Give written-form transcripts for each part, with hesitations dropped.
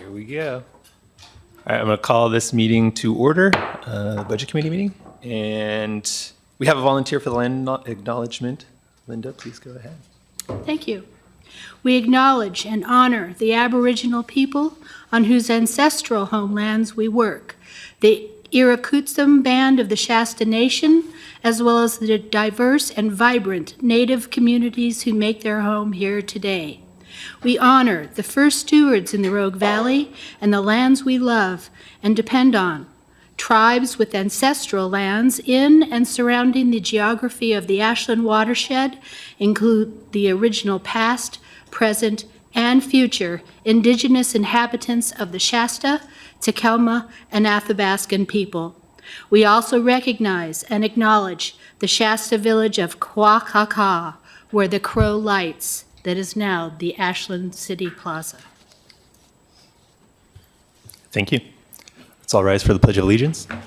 Here we go. All right, I'm going to call this meeting to order, the Budget Committee meeting. And we have a volunteer for the land acknowledgement. Linda, please go ahead. Thank you. We acknowledge and honor the Aboriginal people on whose ancestral homelands we work, the Irukutsim Band of the Shasta Nation, as well as the diverse and vibrant Native communities who make their home here today. We honor the first stewards in the Rogue Valley and the lands we love and depend on. Tribes with ancestral lands in and surrounding the geography of the Ashland watershed include the original past, present, and future indigenous inhabitants of the Shasta, Takelma, and Athabascan people. We also recognize and acknowledge the Shasta village of Quakaka, where the crow lights, that is now the Ashland City Plaza. Thank you. Let's all rise for the Pledge of Allegiance. I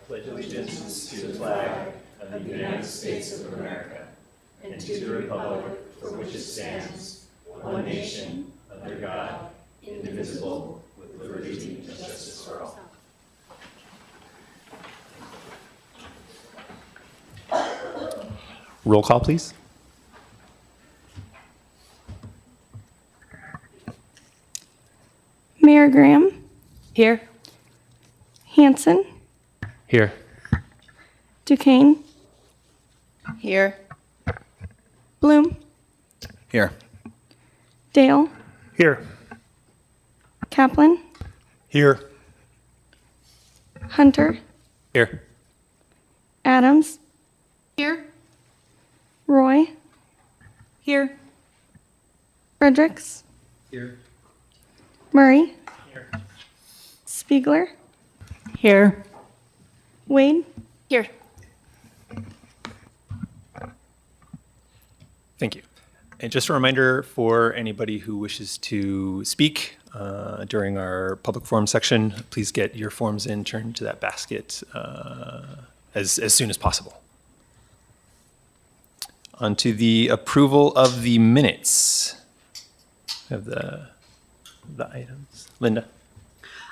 pledge allegiance to the flag of the United States of America and to the republic for which it stands, one nation, under God, indivisible, with liberty and justice for all. Roll call, please. Mayor Graham. Here. Hanson. Here. Duquesne. Here. Bloom. Here. Dale. Here. Kaplan. Here. Hunter. Here. Adams. Here. Roy. Here. Fredericks. Here. Murray. Here. Spiegler. Here. Wade. Here. Thank you. And just a reminder for anybody who wishes to speak during our public forum section, please get your forms in, turn to that basket as soon as possible. On to the approval of the minutes of the items. Linda.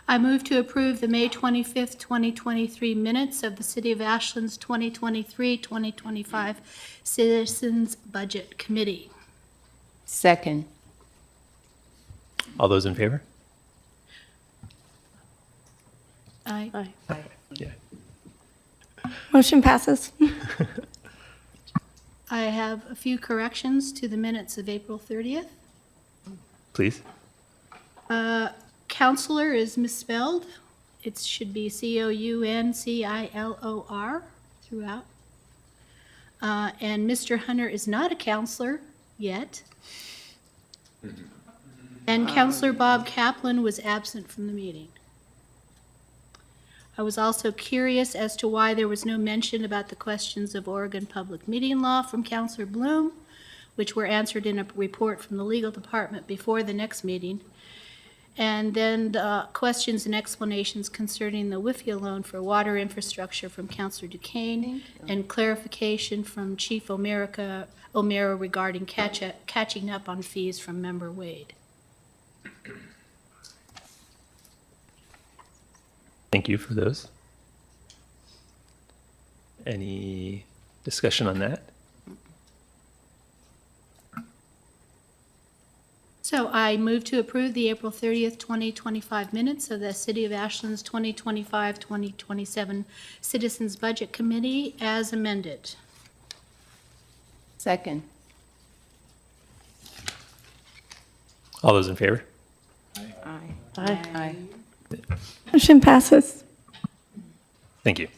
I move to approve the May 25th, 2023 minutes of the City of Ashland's 2023-2025 Citizens Budget Committee. Second. All those in favor? Aye. Yeah. Motion passes. I have a few corrections to the minutes of April 30th. Please. Counselor is misspelled. It should be Councilor throughout. And Mr. Hunter is not a counselor yet. And Counselor Bob Kaplan was absent from the meeting. I was also curious as to why there was no mention about the questions of Oregon public meeting law from Counselor Bloom, which were answered in a report from the legal department before the next meeting. And then the questions and explanations concerning the WIFIA loan for water infrastructure from Councilor Duquesne, and clarification from Chief O'Mara regarding catching up on fees from Member Wade. Thank you for those. Any discussion on that? So I move to approve the April 30th, 2025 minutes of the City of Ashland's 2025-2027 Citizens Budget Committee as amended. Second. All those in favor? Aye. Aye. Motion passes. Thank you.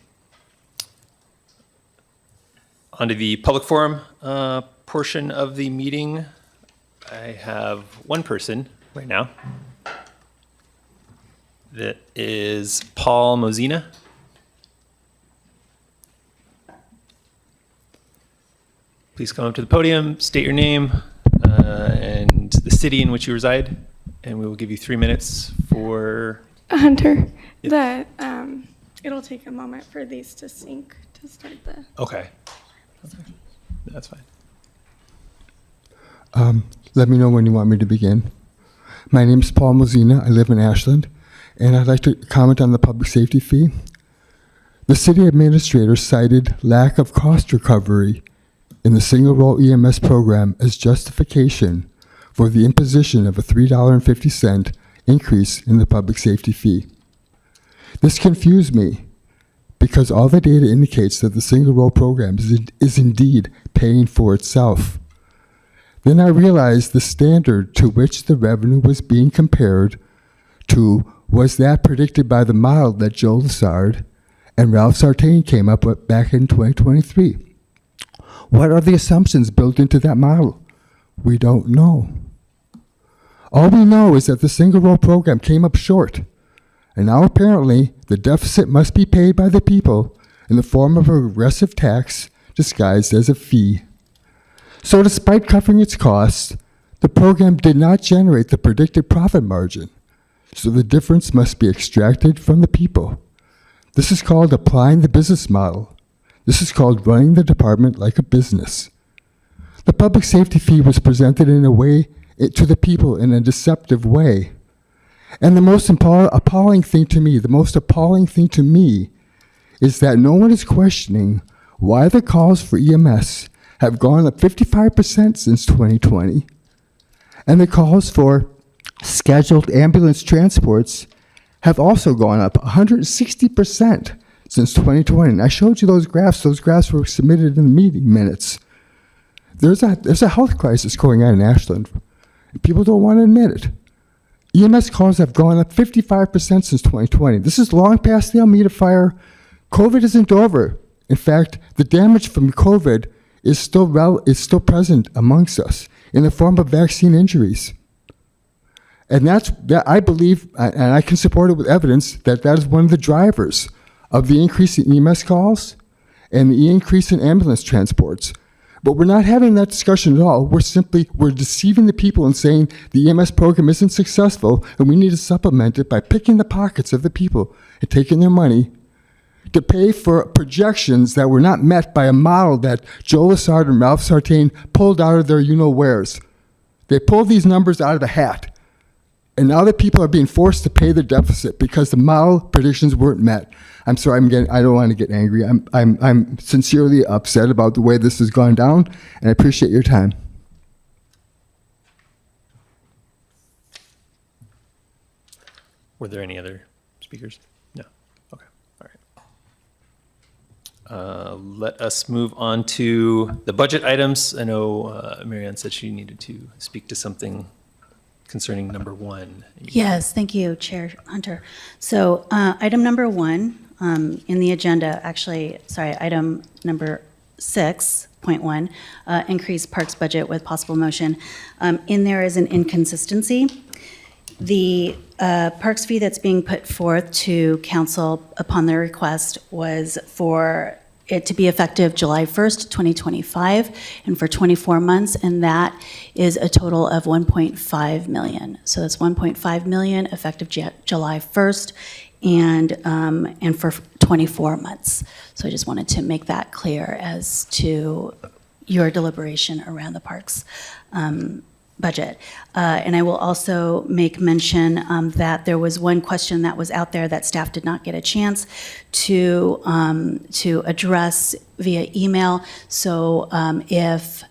On to the public forum portion of the meeting. I have one person right now. That is Paul Mozina. Please come up to the podium, state your name and the city in which you reside, and we will give you 3 minutes for... Hunter. Yes. It'll take a moment for these to sync to start the. Okay. That's fine. Let me know when you want me to begin. My name is Paul Mozina. I live in Ashland, and I'd like to comment on the public safety fee. The city administrator cited lack of cost recovery in the single-role EMS program as justification for the imposition of a $3.50 increase in the public safety fee. This confused me because all the data indicates that the single-role program is indeed paying for itself. Then I realized the standard to which the revenue was being compared to was that predicted by the model that Joe Lessard and Ralph Sartain came up with back in 2023. What are the assumptions built into that model? We don't know. All we know is that the single-role program came up short, and now apparently the deficit must be paid by the people in the form of a regressive tax disguised as a fee. So despite covering its costs, the program did not generate the predicted profit margin, so the difference must be extracted from the people. This is called applying the business model. This is called running the department like a business. The public safety fee was presented in a way to the people in a deceptive way. And the most appalling thing to me is that no one is questioning why the calls for EMS have gone up 55% since 2020, and the calls for scheduled ambulance transports have also gone up 160% since 2020. And I showed you those graphs. Those graphs were submitted in the meeting minutes. There's a health crisis going on in Ashland. People don't want to admit it. EMS calls have gone up 55% since 2020. This is long past the Almeida fire. COVID isn't over. In fact, the damage from COVID is still present amongst us in the form of vaccine injuries. And that I believe, and I can support it with evidence, that is one of the drivers of the increase in EMS calls and the increase in ambulance transports. But we're not having that discussion at all. We're deceiving the people and saying the EMS program isn't successful and we need to supplement it by picking the pockets of the people and taking their money to pay for projections that were not met by a model that Joe Lessard and Ralph Sartain pulled out of their you-know-wheres. They pulled these numbers out of the hat. And now that people are being forced to pay the deficit because the model predictions weren't met. I'm sorry, I don't want to get angry. I'm sincerely upset about the way this has gone down, and I appreciate your time. Were there any other speakers? No. Okay. All right. Let us move on to the budget items. I know Marianne said she needed to speak to something concerning number one. Yes, thank you, Chair Hunter. So item number one in the agenda, item number 6.1, increase parks budget with possible motion. In there is an inconsistency. The parks fee that's being put forth to council upon their request was for it to be effective July 1st, 2025, and for 24 months, and that is a total of 1.5 million. So that's 1.5 million effective July 1st, and for 24 months. So I just wanted to make that clear as to your deliberation around the parks budget. And I will also make mention that there was one question that was out there that staff did not get a chance to address via email. So if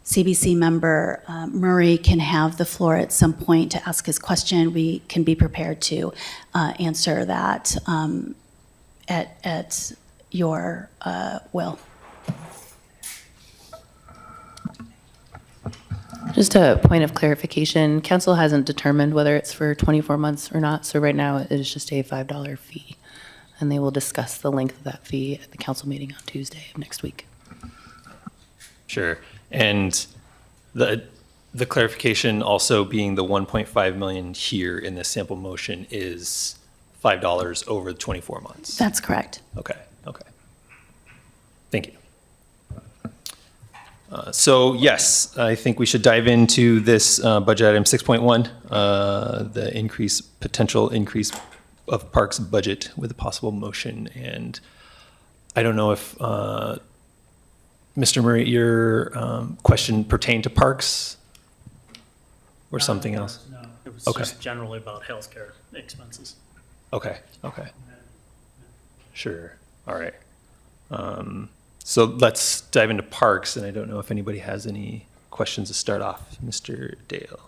CBC member Murray can have the floor at some point to ask his question, we can be prepared to answer that at your will. Just a point of clarification, council hasn't determined whether it's for 24 months or not, so right now it is just a $5 fee, and they will discuss the length of that fee at the council meeting on Tuesday of next week. Sure. And the clarification also being the 1.5 million here in this sample motion is $5 over the 24 months. That's correct. Okay. Thank you. So yes, I think we should dive into this budget item 6.1, the potential increase of parks budget with a possible motion. And I don't know if Mr. Murray, your question pertained to parks or something else? No, it was Okay. just generally about healthcare expenses. Okay, okay. Sure, all right. So let's dive into parks, and I don't know if anybody has any questions to start off. Mr. Dale.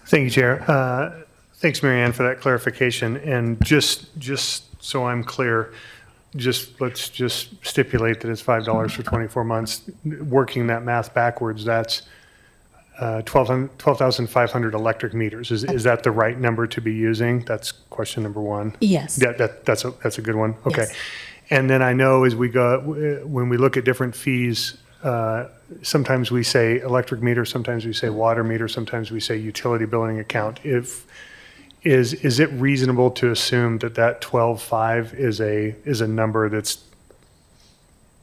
Thank you, Chair. Thanks, Mary Ann, for that clarification. And just so I'm clear, let's just stipulate that it's $5 for 24 months. Working that math backwards, that's 12,500 electric meters. Is that the right number to be using? That's question number one. Yes. That's a good one. Okay. Yes. And then I know as we go, when we look at different fees, sometimes we say electric meter, sometimes we say water meter, sometimes we say utility billing account. Is it reasonable to assume that 12.5 is a number that's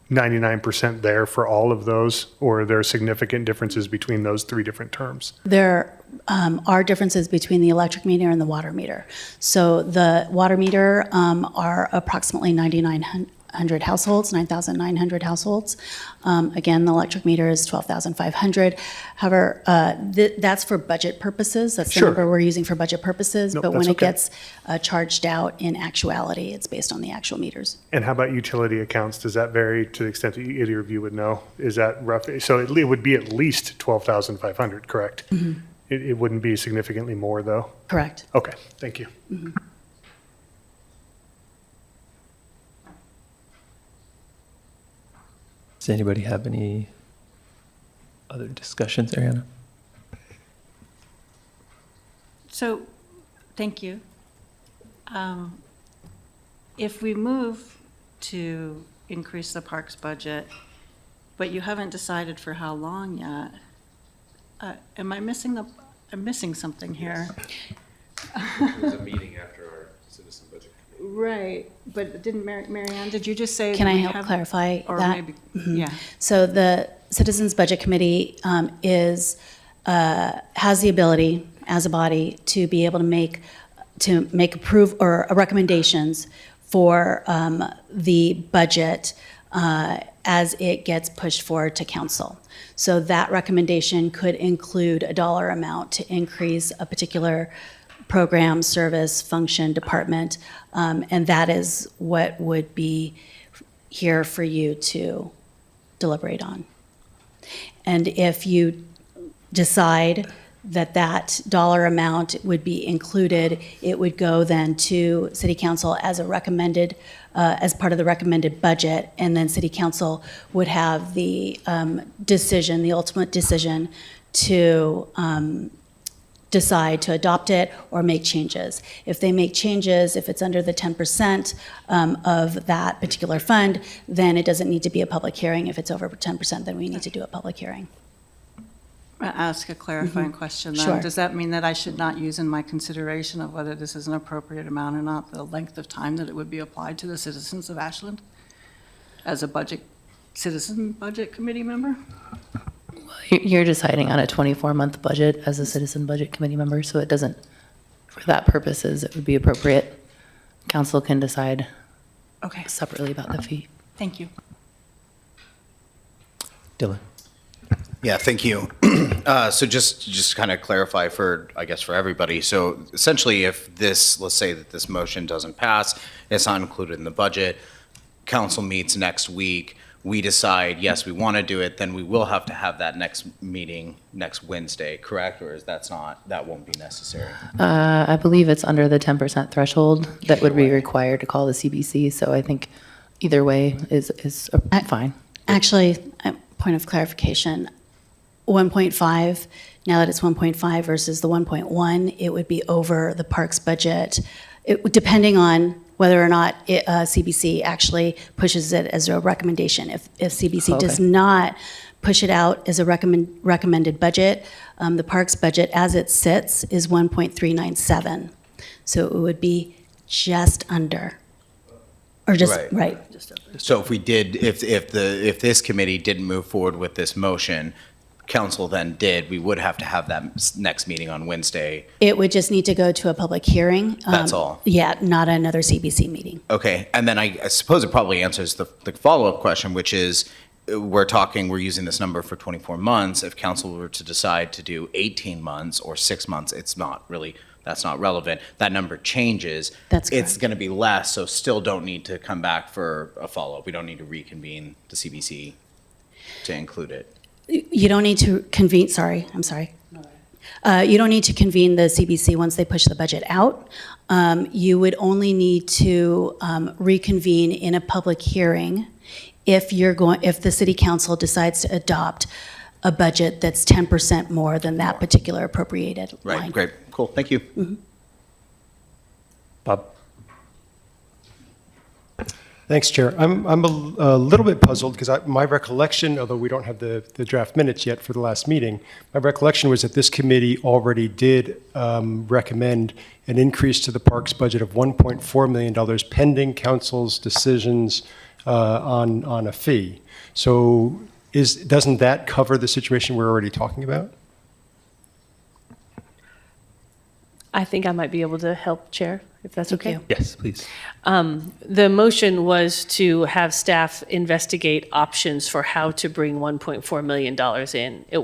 99% there for all of those, or are there significant differences between those three different terms? There are differences between the electric meter and the water meter. So the water meter are approximately 9,900 households, 9,900 households. Again, the electric meter is 12,500. However, that's for budget purposes. That's the Sure. number we're using for budget purposes. Nope, but when that's it okay. gets charged out in actuality, it's based on the actual meters. And how about utility accounts? Does that vary to the extent that either of you would know? Is that roughly, so it would be at least 12,500, correct? Mm-hmm. It wouldn't be significantly more, though? Correct. Okay, thank you. Does anybody have any other discussions, Ariana? So, thank you. If we move to increase the parks budget, but you haven't decided for how long yet, am I missing I'm missing something here. There's a meeting after our citizen budget committee. Right, but didn't Mary Ann, did you just say? Can that I we help have- clarify Or that? maybe, yeah. So the Citizens Budget Committee has the ability as a body to be able to make approve or recommendations for the budget as it gets pushed forward to council. So that recommendation could include a dollar amount to increase a particular program, service, function, department, and that is what would be here for you to deliberate on. And if you decide that dollar amount would be included, it would go then to City Council as a recommended, as part of the recommended budget, and then City Council would have the decision, the ultimate decision to decide to adopt it or make changes. If they make changes, if it's under the 10% of that particular fund, then it doesn't need to be a public hearing. If it's over 10%, then we need to do a public hearing. Ask a clarifying question then. Sure. Does that mean that I should not use in my consideration of whether this is an appropriate amount or not, the length of time that it would be applied to the citizens of Ashland as a citizen budget committee member? You're deciding on a 24-month budget as a citizen budget committee member, so it doesn't, for that purposes, it would be appropriate. Council can decide Okay, separately about the fee. thank you. Dylan? Yeah, thank you. So just kind of clarify for everybody. So essentially, if let's say that this motion doesn't pass, it's not included in the budget, council meets next week, we decide, yes, we want to do it, then we will have to have that next meeting next Wednesday, correct? Or that won't be necessary? I believe it's under the 10% threshold that would be required to call the CBC, so I think either way is fine. Actually, point of clarification, 1.5, now that it's 1.5 versus the 1.1, it would be over the parks budget, depending on whether or not CBC actually pushes it as a recommendation. If CBC does not push it out as a recommended budget, the parks budget as it sits is 1.397. So it would be just under, or just, right. So if this committee didn't move forward with this motion, council then did, we would have to have that next meeting on Wednesday. It would just need to go to a public hearing. That's all? Yeah, not another CBC meeting. Okay, and then I suppose it probably answers the follow-up question, which is, we're using this number for 24 months. If council were to decide to do 18 months or 6 months, that's not relevant. That number changes. That's It's correct. going to be less, so still don't need to come back for a follow-up. We don't need to reconvene the CBC to include it. You don't need to convene, sorry, I'm sorry. You don't need to convene the CBC once they push the budget out. You would only need to reconvene in a public hearing if the city council decides to adopt a budget that's 10% more than that particular appropriated line. Right, great, cool, thank you. Bob? Thanks, Chair. I'm a little bit puzzled because my recollection, although we don't have the draft minutes yet for the last meeting, my recollection was that this committee already did recommend an increase to the parks budget of $1.4 million pending council's decisions on a fee. So doesn't that cover the situation we're already talking about? I think I might be able to help, Chair, if that's Thank okay. you. Yes, please. The motion was to have staff investigate options for how to bring $1.4 million in. It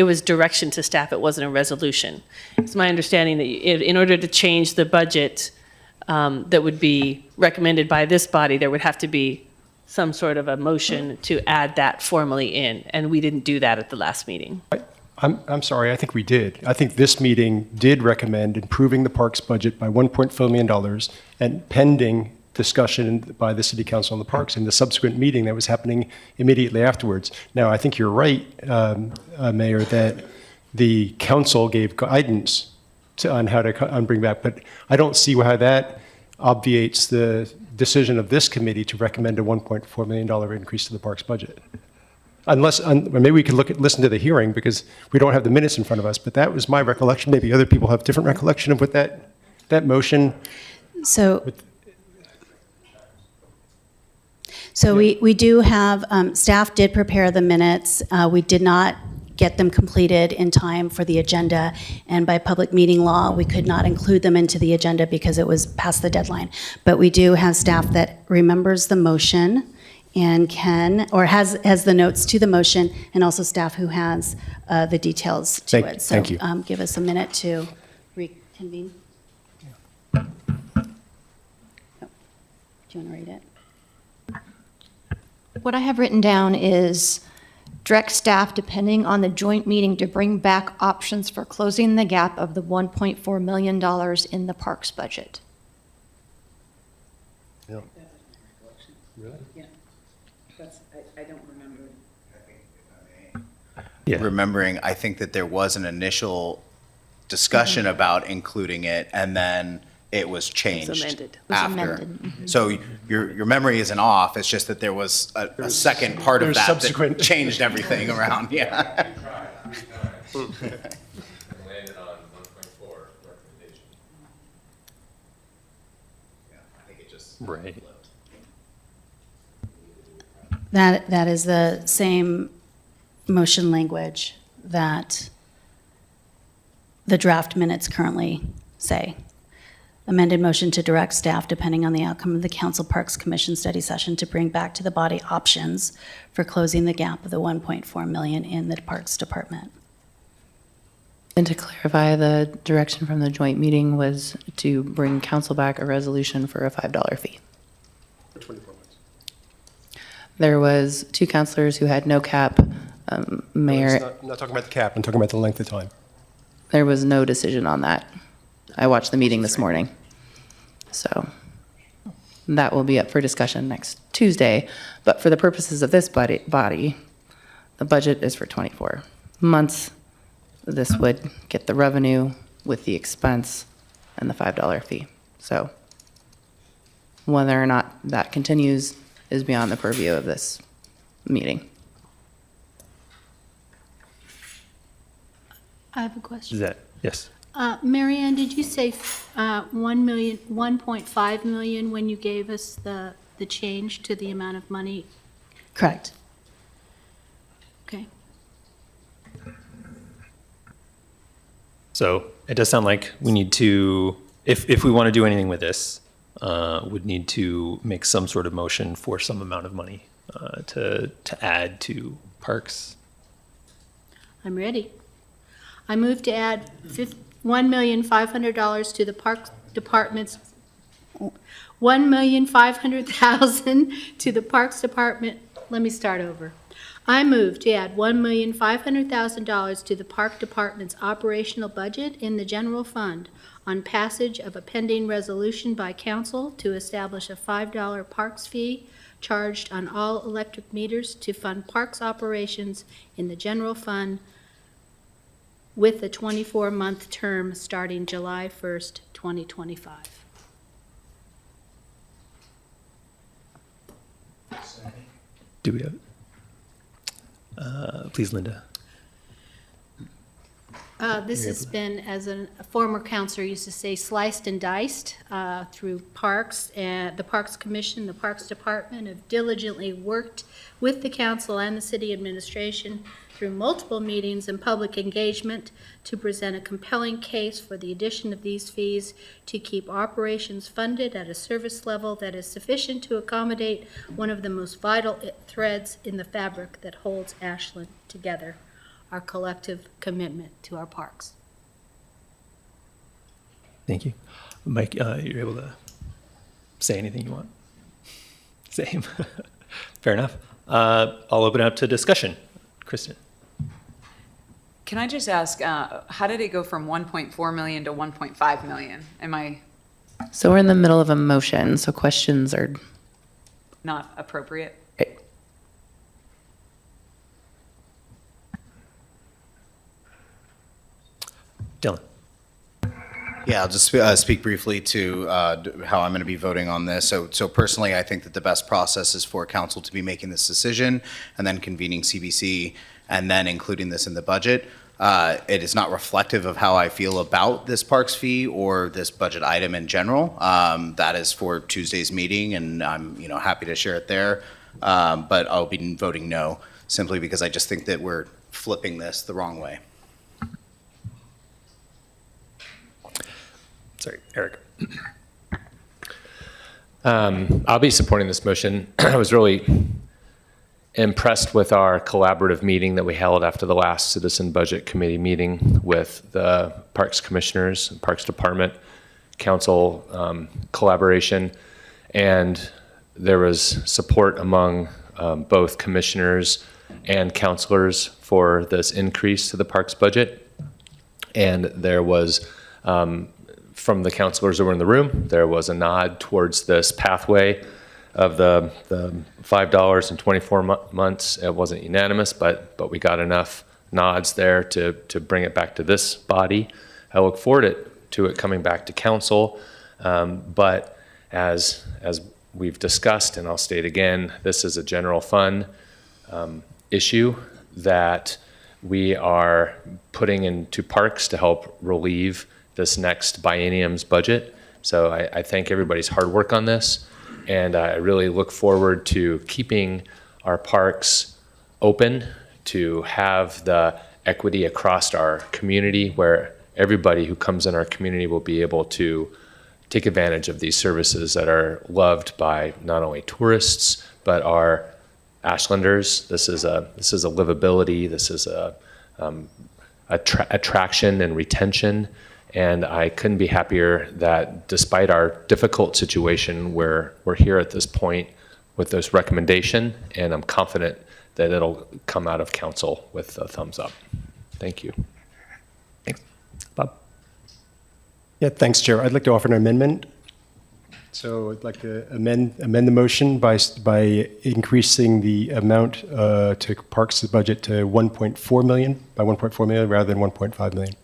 was direction to staff, it wasn't a resolution. It's my understanding that in order to change the budget that would be recommended by this body, there would have to be some sort of a motion to add that formally in, and we didn't do that at the last meeting. I'm sorry, I think we did. I think this meeting did recommend improving the parks budget by $1.4 million and pending discussion by the city council on the parks in the subsequent meeting that was happening immediately afterwards. Now, I think you're right, Mayor, that the council gave guidance on how to bring back, but I don't see how that obviates the decision of this committee to recommend a $1.4 million increase to the parks budget. Maybe we could listen to the hearing because we don't have the minutes in front of us, but that was my recollection. Maybe other people have different recollection of what that motion. So we do have, staff did prepare the minutes. We did not get them completed in time for the agenda, and by public meeting law, we could not include them into the agenda because it was past the deadline. But we do have staff that remembers the motion and has the notes to the motion, and also staff who has the details to it. So thank you. Give us a minute to reconvene. Oh, do you want to read it? What I have written down is direct staff, depending on the joint meeting, to bring back options for closing the gap of the $1.4 million in the parks budget. Yeah. Really? Yeah. I don't remember. Yeah. Remembering, I think that there was an initial discussion about including it, and then it was changed amended. It was after. amended. So your memory isn't off, it's just that there was a second part of there's that subsequent- that changed everything around, yeah. Landed on 1.4 recommendation. Yeah, I think it just Right. flipped. That is the same motion language that the draft minutes currently say. Amended motion to direct staff, depending on the outcome of the Council Parks Commission study session, to bring back to the body options for closing the gap of the $1.4 million in the Parks Department. And to clarify, the direction from the joint meeting was to bring council back a resolution for a $5 fee. For 24 months. There was 2 councilors who had no cap. Mayor, I'm not talking about the cap, I'm talking about the length of time. there was no decision on that. I watched the meeting this morning. So that will be up for discussion next Tuesday. But for the purposes of this body, the budget is for 24 months. This would get the revenue with the expense and the $5 fee. So whether or not that continues is beyond the purview of this meeting. I have a question. Is that, yes. Mary Ann, did you say 1.5 million when you gave us the change to the amount of money? Correct. Okay. So it does sound like we need to, if we want to do anything with this, would need to make some sort of motion for some amount of money to add to parks. I'm ready. I move to add $1,500,000 to the Parks Department's, $1,500,000 to the Parks Department. Let me start over. I move to add $1,500,000 to the Park Department's operational budget in the general fund on passage of a pending resolution by council to establish a $5 parks fee charged on all electric meters to fund parks operations in the general fund with a 24-month term starting July 1st, 2025. Do we have? Please, Linda. This has been, as a former counselor used to say, sliced and diced through parks. And the Parks Commission, the Parks Department have diligently worked with the council and the city administration through multiple meetings and public engagement to present a compelling case for the addition of these fees to keep operations funded at a service level that is sufficient to accommodate one of the most vital threads in the fabric that holds Ashland together, our collective commitment to our parks. Thank you. Mike, you're able to say anything you want? Same. Fair enough. I'll open it up to discussion. Kristen. Can I just ask, how did it go from 1.4 million to 1.5 million? Am I So we're in the middle of a motion, so questions are. not appropriate? Dylan. Yeah, I'll just speak briefly to how I'm going to be voting on this. So personally, I think that the best process is for council to be making this decision and then convening CBC and then including this in the budget. It is not reflective of how I feel about this parks fee or this budget item in general. That is for Tuesday's meeting, and I'm happy to share it there. But I'll be voting no, simply because I just think that we're flipping this the wrong way. Sorry, Eric. I'll be supporting this motion. I was really impressed with our collaborative meeting that we held after the last Citizen Budget Committee meeting with the Parks Commissioners, Parks Department, Council collaboration, and there was support among both commissioners and councilors for this increase to the parks budget. And there was, from the councilors that were in the room, there was a nod towards this pathway of the $5 in 24 months. It wasn't unanimous, but we got enough nods there to bring it back to this body. I look forward to it coming back to council, but as we've discussed, and I'll state again, this is a general fund issue that we are putting into parks to help relieve this next biennium's budget. So I thank everybody's hard work on this. And I really look forward to keeping our parks open, to have the equity across our community where everybody who comes in our community will be able to take advantage of these services that are loved by not only tourists, but our Ashlanders. This is a livability, this is a attraction and retention. And I couldn't be happier that despite our difficult situation, we're here at this point with this recommendation, and I'm confident that it'll come out of council with a thumbs up. Thank you. Thanks. Bob? Yeah, thanks, Chair. I'd like to offer an amendment. So I'd like to amend the motion by increasing the amount to Parks budget to 1.4 million, by 1.4 million rather than 1.5 million.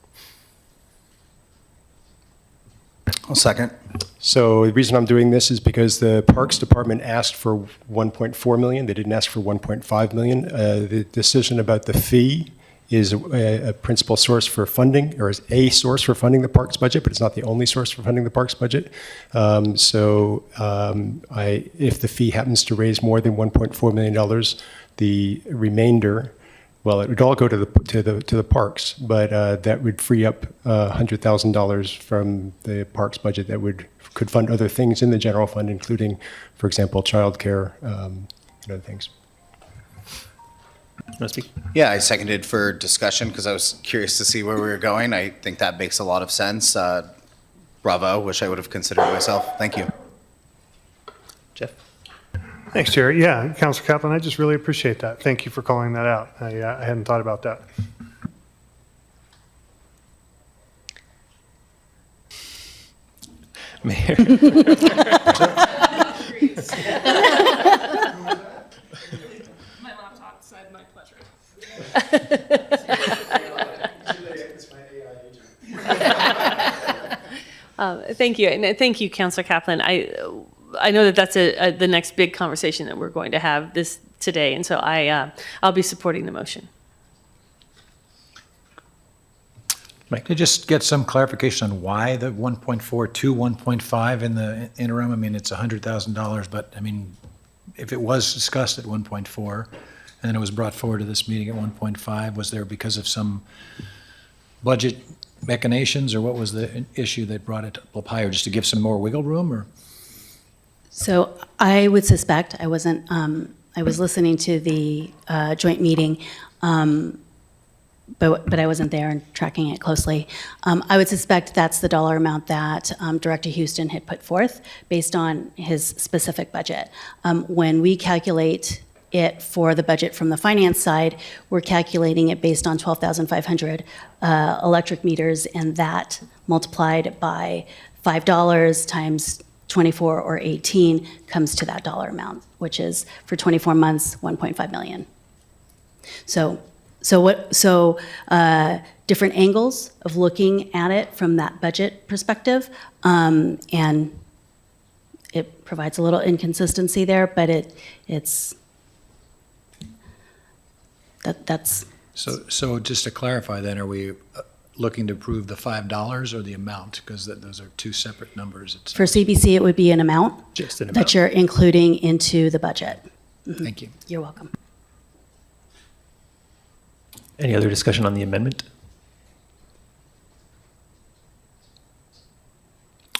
I'll second. So the reason I'm doing this is because the Parks Department asked for 1.4 million. They didn't ask for 1.5 million. The decision about the fee is a principal source for funding, or is a source for funding the parks budget, but it's not the only source for funding the parks budget. If the fee happens to raise more than $1.4 million, the remainder, well, it would all go to the parks, but that would free up $100,000 from the parks budget that could fund other things in the general fund, including, for example, childcare and other things. Want to speak? Yeah, I seconded for discussion because I was curious to see where we were going. I think that makes a lot of sense. Bravo, wish I would have considered myself. Thank you. Jeff? Thanks, Chair. Yeah, Councilor Kaplan, I just really appreciate that. Thank you for calling that out. I hadn't thought about that. Mayor? My laptop said my pleasure. Thank you, and thank you, Councilor Kaplan. I know that that's the next big conversation that we're going to have today, and so I'll be supporting the motion. Mike? To just get some clarification on why the 1.4 to 1.5 in the interim. I mean, it's $100,000, but I mean, if it was discussed at 1.4 and then it was brought forward to this meeting at 1.5, was there because of some budget machinations, or what was the issue that brought it up higher, just to give some more wiggle room, or? So I would suspect, I was listening to the joint meeting, but I wasn't there and tracking it closely. I would suspect that's the dollar amount that Director Houston had put forth based on his specific budget. When we calculate it for the budget from the finance side, we're calculating it based on 12,500 electric meters, and that multiplied by $5 times 24 or 18 comes to that dollar amount, which is for 24 months, 1.5 million. So different angles of looking at it from that budget perspective, and it provides a little inconsistency there, but that's. So just to clarify then, are we looking to approve the $5 or the amount? Because those are two separate numbers. For CBC, it would be an amount Just an that amount. you're including into the budget. Mhm. Thank you. You're welcome. Any other discussion on the amendment?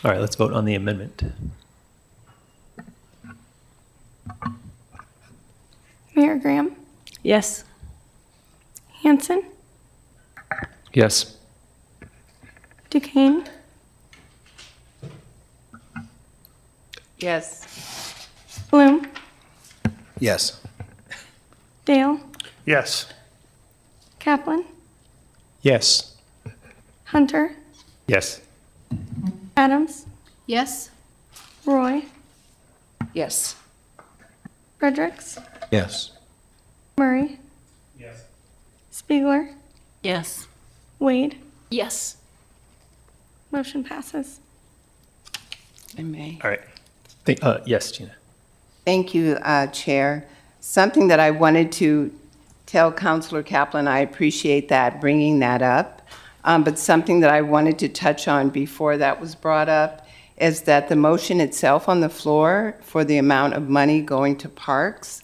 All right, let's vote on the amendment. Mayor Graham, Yes. Hanson, Yes. Duquesne, Yes. Bloom, Yes. Dale, Yes. Kaplan, Yes. Hunter, Yes. Adams, Yes? Roy, Yes. Fredericks, Yes. Murray, Yes. Spiegler, Yes. Wade. Yes. Motion passes. I may. All right. Yes, Gina. Thank you, Chair. Something that I wanted to tell Councilor Kaplan, I appreciate that, bringing that up, but something that I wanted to touch on before that was brought up is that the motion itself on the floor for the amount of money going to parks,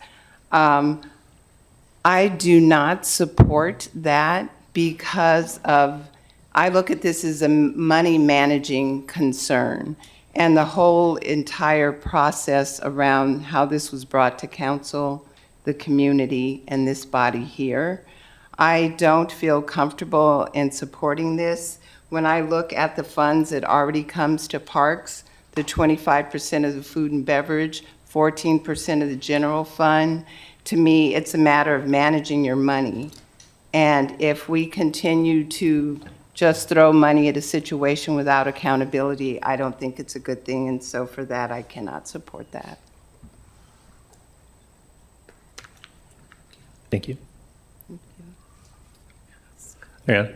I do not support that because I look at this as a money managing concern. And the whole entire process around how this was brought to council, the community, and this body here, I don't feel comfortable in supporting this. When I look at the funds that already comes to parks, the 25% of the food and beverage, 14% of the general fund, to me, it's a matter of managing your money. And if we continue to just throw money at a situation without accountability, I don't think it's a good thing, and so for that, I cannot support that. Thank you. Yeah.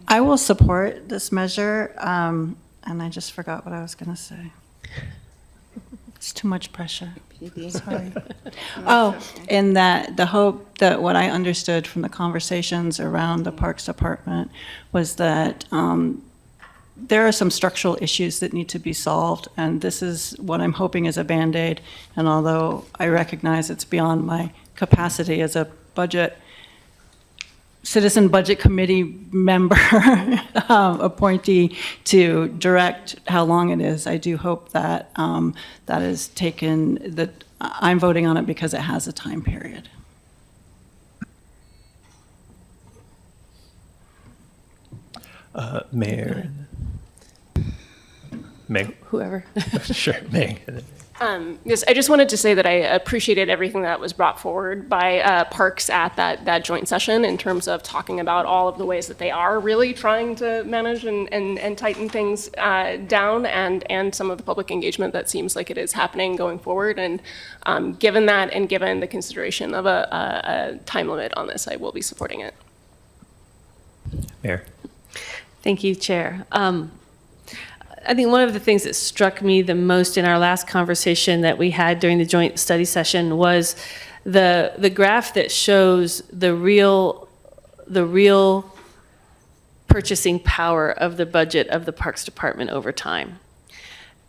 I will support this measure, and I just forgot what I was going to say. It's too much pressure. Sorry. Oh, and that the hope that what I understood from the conversations around the Parks Department was that there are some structural issues that need to be solved, and this is what I'm hoping is a Band-Aid. And although I recognize it's beyond my capacity as a budget Citizen Budget Committee member appointee to direct how long it is. I do hope that that is taken, that I'm voting on it because it has a time period. Mayor. Meg? Whoever. Sure, Meg. Yes, I just wanted to say that I appreciated everything that was brought forward by Parks at that joint session in terms of talking about all of the ways that they are really trying to manage and tighten things down, and some of the public engagement that seems like it is happening going forward. And given that, and given the consideration of a time limit on this, I will be supporting it. Mayor. Thank you, Chair. I think one of the things that struck me the most in our last conversation that we had during the joint study session was the graph that shows the real purchasing power of the budget of the Parks Department over time.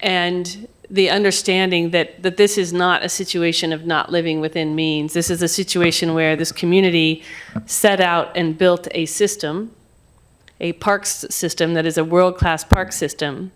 And the understanding that this is not a situation of not living within means. This is a situation where this community set out and built a system, a parks system that is a world-class park system,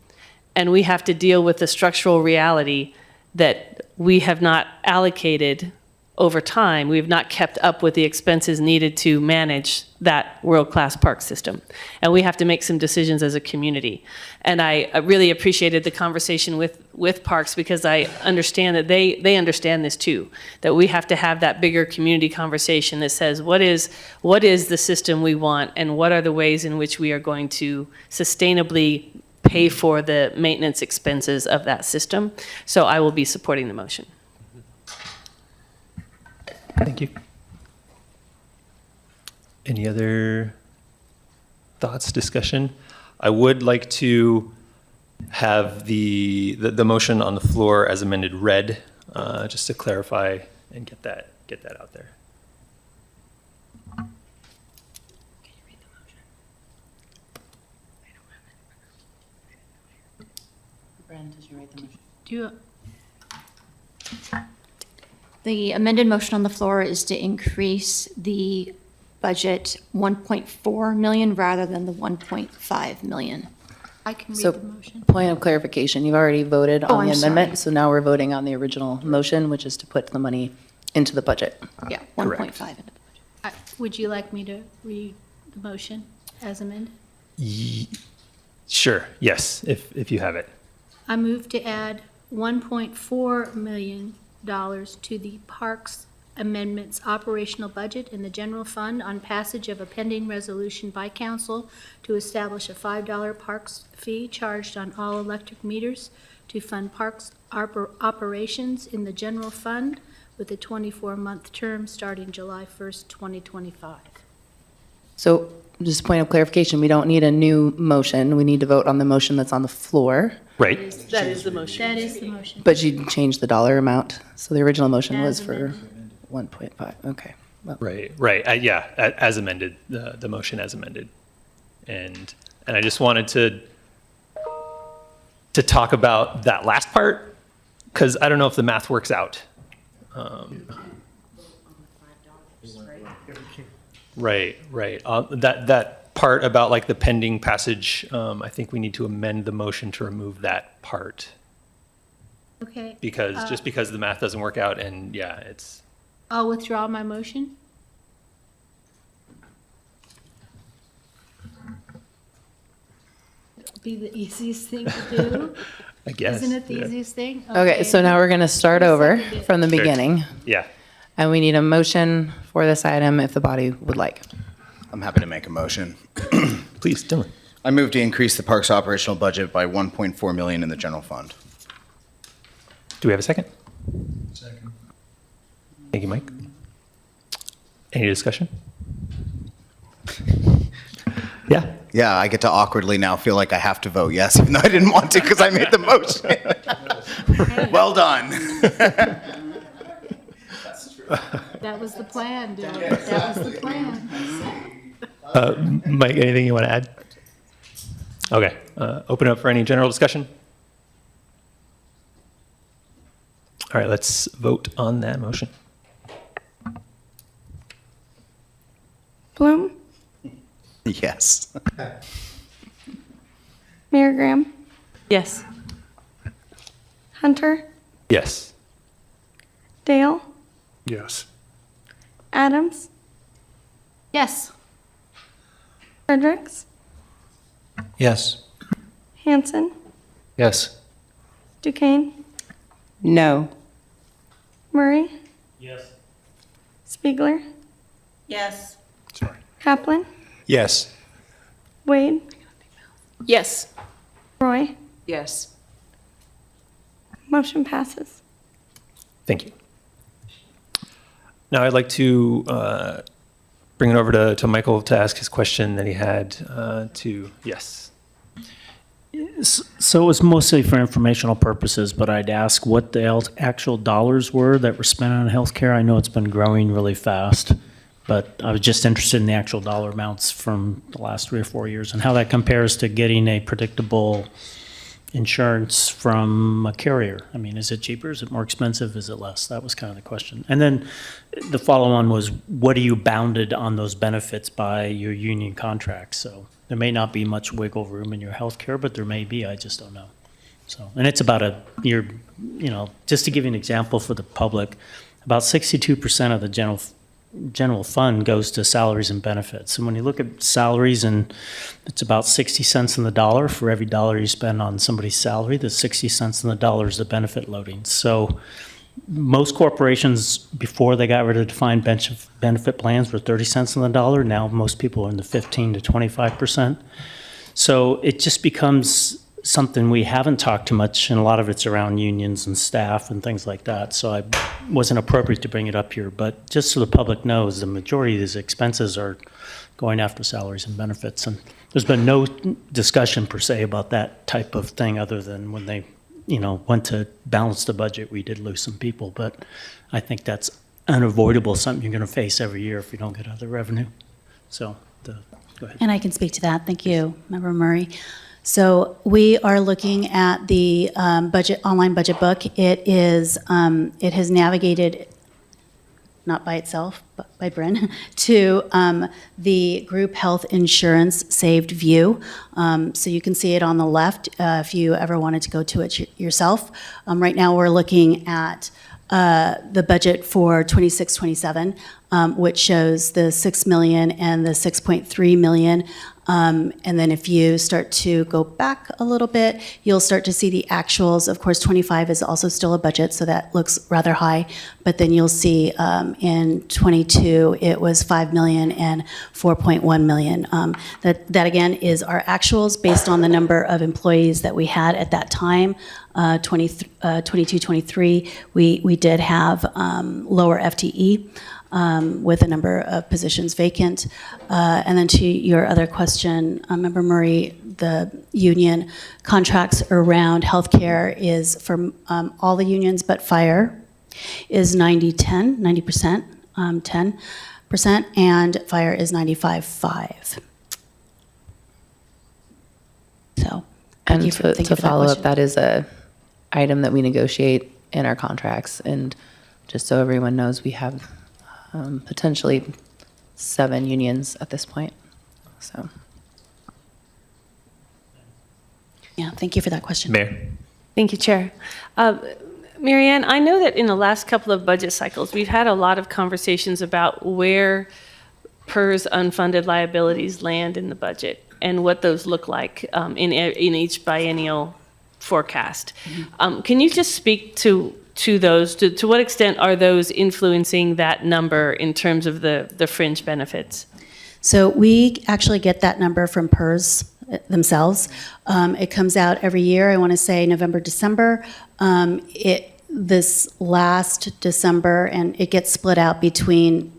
and we have to deal with the structural reality that we have not allocated over time. We have not kept up with the expenses needed to manage that world-class park system. And we have to make some decisions as a community. And I really appreciated the conversation with Parks, because I understand that they understand this too, that we have to have that bigger community conversation that says, what is the system we want, and what are the ways in which we are going to sustainably pay for the maintenance expenses of that system. So I will be supporting the motion. Thank you. Any other thoughts, discussion? I would like to have the motion on the floor as amended read, just to clarify and get that out there. Did you write the motion? Do you, The amended motion on the floor is to increase the budget 1.4 million rather than the 1.5 million. I can read So, the motion. point of clarification, you've already voted Oh, on the I'm amendment, sorry. so now we're voting on the original motion, which is to put the money into the budget. Yeah, Correct. 1.5 into the budget. Would you like me to read the motion as amended? Sure, yes, if you have it. I move to add $1.4 million to the Parks Amendments operational budget in the general fund on passage of a pending resolution by council to establish a $5 parks fee charged on all electric meters to fund parks operations in the general fund with a 24-month term starting July 1st, 2025. So, just a point of clarification, we don't need a new motion, we need to vote on the motion that's on the floor. Right. That is the motion. That is the motion. But you changed the dollar amount, so the original motion was As for amended. 1.5, okay. Well, Right, yeah, as amended, the motion as amended. And I just wanted to talk about that last part, because I don't know if the math works out. Right. That part about like the pending passage, I think we need to amend the motion to remove that part, Okay. because just because the math doesn't work out, and yeah, it's. I'll withdraw my motion. Be the easiest thing to do. I guess. Isn't it the yeah. easiest thing? Okay, so now we're gonna start over Second it. from the Sure. beginning. Yeah. And we need a motion for this item if the body would like. I'm happy to make a motion. Please, Dylan. I move to increase the park's operational budget by 1.4 million in the general fund. Do we have a second? Second. Thank you, Mike. Any discussion? Yeah. Yeah, I get to awkwardly now feel like I have to vote yes, even though I didn't want to because I made the motion. Well done. That was the plan, Dylan. That was the plan. Mike, anything you want to add? Okay. Open up for any general discussion. All right, let's vote on that motion. Bloom, Yes. Mayor Graham, Yes. Hunter, Yes. Dale, Yes. Adams, Yes. Fredericks, Yes. Hanson, Yes. Duquesne, No. Murray, Yes. Spiegler, Yes. Kaplan, Yes. Wade, Yes. Roy. Yes. Motion passes. Thank you. Now I'd like to bring it over to Michael to ask his question that he had yes. So it was mostly for informational purposes, but I'd ask what the actual dollars were that were spent on healthcare. I know it's been growing really fast, but I was just interested in the actual dollar amounts from the last 3 or 4 years and how that compares to getting a predictable insurance from a carrier. I mean, is it cheaper? Is it more expensive? Is it less? That was kind of the question. And then the follow-on was, what are you bounded on those benefits by your union contracts? So there may not be much wiggle room in your healthcare, but there may be. I just don't know. So, and it's about just to give you an example for the public, about 62% of the general fund goes to salaries and benefits. And when you look at salaries, and it's about 60 cents on the dollar for every dollar you spend on somebody's salary, the 60 cents on the dollar is the benefit loading. So most corporations, before they got rid of defined benefit plans, were 30 cents on the dollar. Now most people are in the 15 to 25%. So it just becomes something we haven't talked too much, and a lot of it's around unions and staff and things like that. So it wasn't appropriate to bring it up here, but just so the public knows, the majority of these expenses are going after salaries and benefits. And there's been no discussion per se about that type of thing, other than when they, went to balance the budget, we did lose some people. But I think that's unavoidable, something you're going to face every year if you don't get other revenue. So, go ahead. And I can speak to that. Thank you, Member Murray. So we are looking at the online budget book. It has navigated, not by itself, but by Bryn, to the group health insurance saved view. So you can see it on the left if you ever wanted to go to it yourself. Right now we're looking at the budget for 26-27, which shows the $6 million and the $6.3 million. And then if you start to go back a little bit, you'll start to see the actuals. Of course, 25 is also still a budget, so that looks rather high. But then you'll see in 22, it was $5 million and $4.1 million. That again is our actuals based on the number of employees that we had at that time. 22, 23, we did have lower FTE. With a number of positions vacant. And then to your other question, Member Murray, the union contracts around healthcare is for all the unions but fire is 90%, 10%, and fire is 95.5. So, And thank you for to that follow up, question. that is a item that we negotiate in our contracts. And just so everyone knows, we have potentially 7 unions at this point. So, yeah, thank you for that question. Mayor. Thank you, Chair. Marianne, I know that in the last couple of budget cycles, we've had a lot of conversations about where PERS unfunded liabilities land in the budget and what those look like in each biennial forecast. Can you just speak to those? To what extent are those influencing that number in terms of the fringe benefits? So we actually get that number from PERS themselves. It comes out every year, I want to say November, December. This last December, and it gets split out between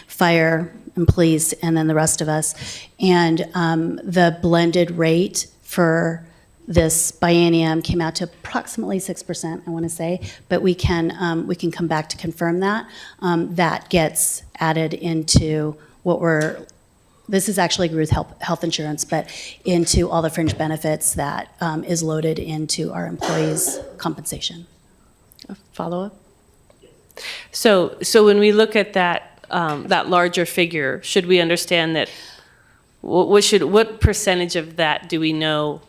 fire and police and then the rest of us. And the blended rate for this biennium came out to approximately 6%, I want to say, but we can come back to confirm that. That gets added into this is actually group health insurance, but into all the fringe benefits that is loaded into our employees' compensation. A follow-up? So when we look at that larger figure, should we understand that what percentage of that do we know?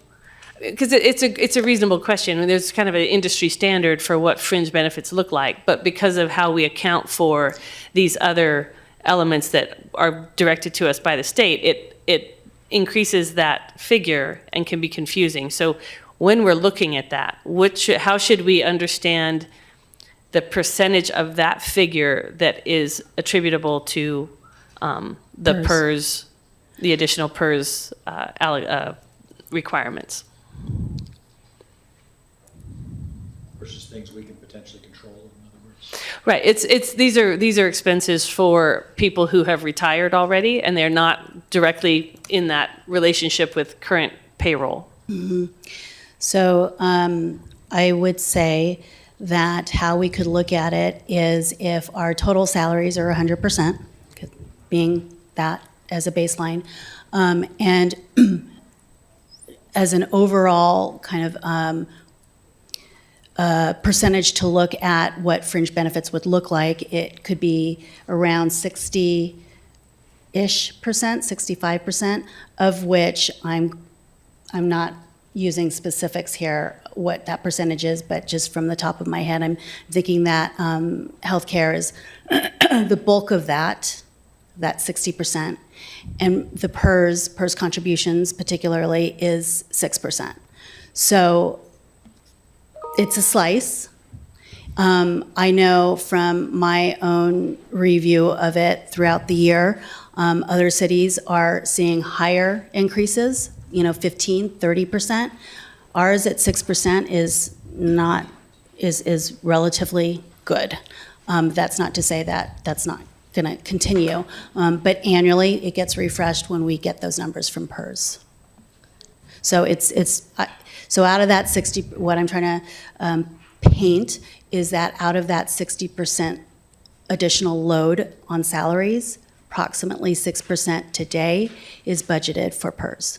Because it's a reasonable question. There's kind of an industry standard for what fringe benefits look like, but because of how we account for these other elements that are directed to us by the state, it increases that figure and can be confusing. So when we're looking at that, how should we understand the percentage of that figure that is attributable to the PERS, the additional PERS requirements? Versus things we can potentially control, in other words. Right. These are expenses for people who have retired already, and they're not directly in that relationship with current payroll. Mm-hmm. So I would say that how we could look at it is if our total salaries are 100%, being that as a baseline, and as an overall kind of percentage to look at what fringe benefits would look like, it could be around 60-ish%, 65%, of which I'm not using specifics here, what that percentage is, but just from the top of my head, I'm thinking that healthcare is the bulk of that 60%. And the PERS contributions particularly is 6%. So it's a slice. I know from my own review of it throughout the year, other cities are seeing higher increases, 15, 30%. Ours at 6% is relatively good. That's not to say that that's not going to continue, but annually it gets refreshed when we get those numbers from PERS. So so out of that 60, what I'm trying to paint is that out of that 60% additional load on salaries, approximately 6% today is budgeted for PERS.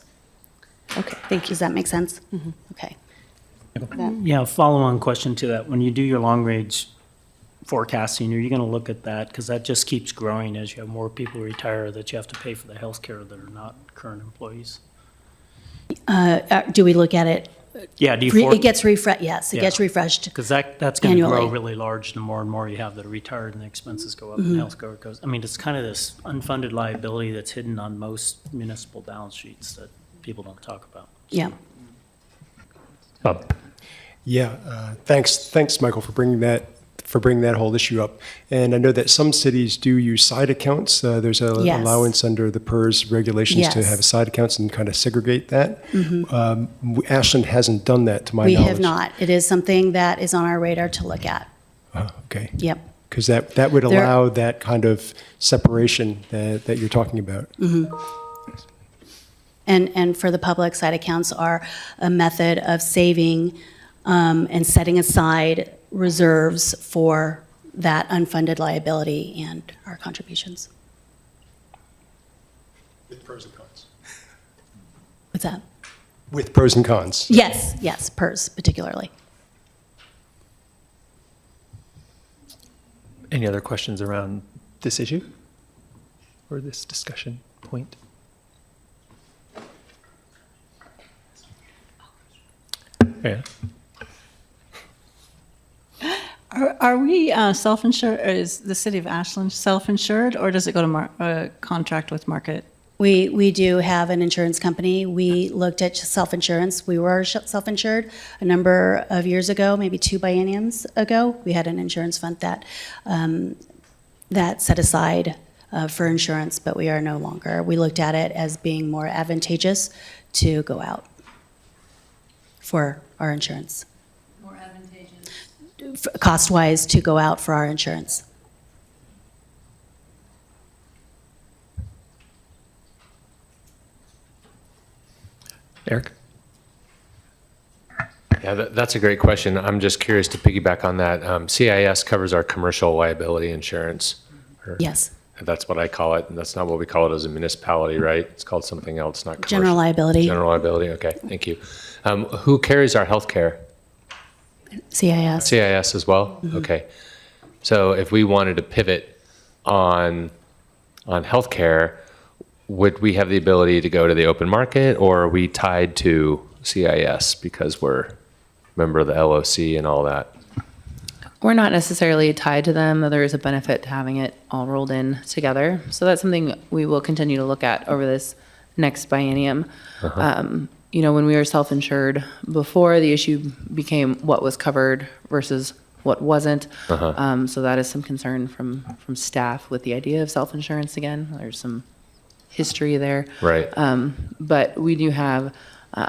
Okay, thank you. Does that make sense? Mm-hmm. Okay. Yeah, follow-on question to that. When you do your long-range forecasting, are you going to look at that? Because that just keeps growing as you have more people retire that you have to pay for the health care that are not current employees. Do we look at it? Yeah, do you It gets refreshed, yes, it gets refreshed. Because that's going to grow annually. really large the more and more you have that are retired and the expenses go up Mhm. and healthcare goes. I mean, it's kind of this unfunded liability that's hidden on most municipal balance sheets that people don't talk about. Yeah. Yeah, thanks, Michael, for bringing that whole issue up. And I know that some cities do use side accounts. There's an Yes. allowance under the PERS regulations to Yes. have side accounts and kind of segregate that. Mhm. Ashland hasn't done that, to my We knowledge. have not. It is something that is on our radar to look at. Okay. Yep. Because that would There- allow that kind of separation that you're talking about. Mhm. And for the public, side accounts are a method of saving and setting aside reserves for that unfunded liability and our contributions. With pros and cons. What's that? With pros and cons. Yes, PERS particularly. Any other questions around this issue or this discussion point? Yeah. Are we self-insured, or is the city of Ashland self-insured, or does it go to contract with Market? We do have an insurance company. We looked at self-insurance. We were self-insured a number of years ago, maybe 2 bienniums ago. We had an insurance fund that set aside for insurance, but we are no longer. We looked at it as being more advantageous to go out for our insurance. More advantageous. Cost-wise, to go out for our insurance. Eric? Yeah, that's a great question. I'm just curious to piggyback on that. CIS covers our commercial liability insurance. Yes. That's what I call it, and that's not what we call it as a municipality, right? It's called something else, not commercial. General liability. General liability, okay, thank you. Who carries our health care? CIS. CIS as well? Mhm. Okay. So if we wanted to pivot on healthcare, would we have the ability to go to the open market, or are we tied to CIS because we're a member of the LOC and all that? We're not necessarily tied to them, though there is a benefit to having it all rolled in together. So that's something we will continue to look at over this next biennium. When we were self-insured before, the issue became what was covered versus what wasn't. So that is some concern from staff with the idea of self-insurance again. There's some history there. Right. But we do have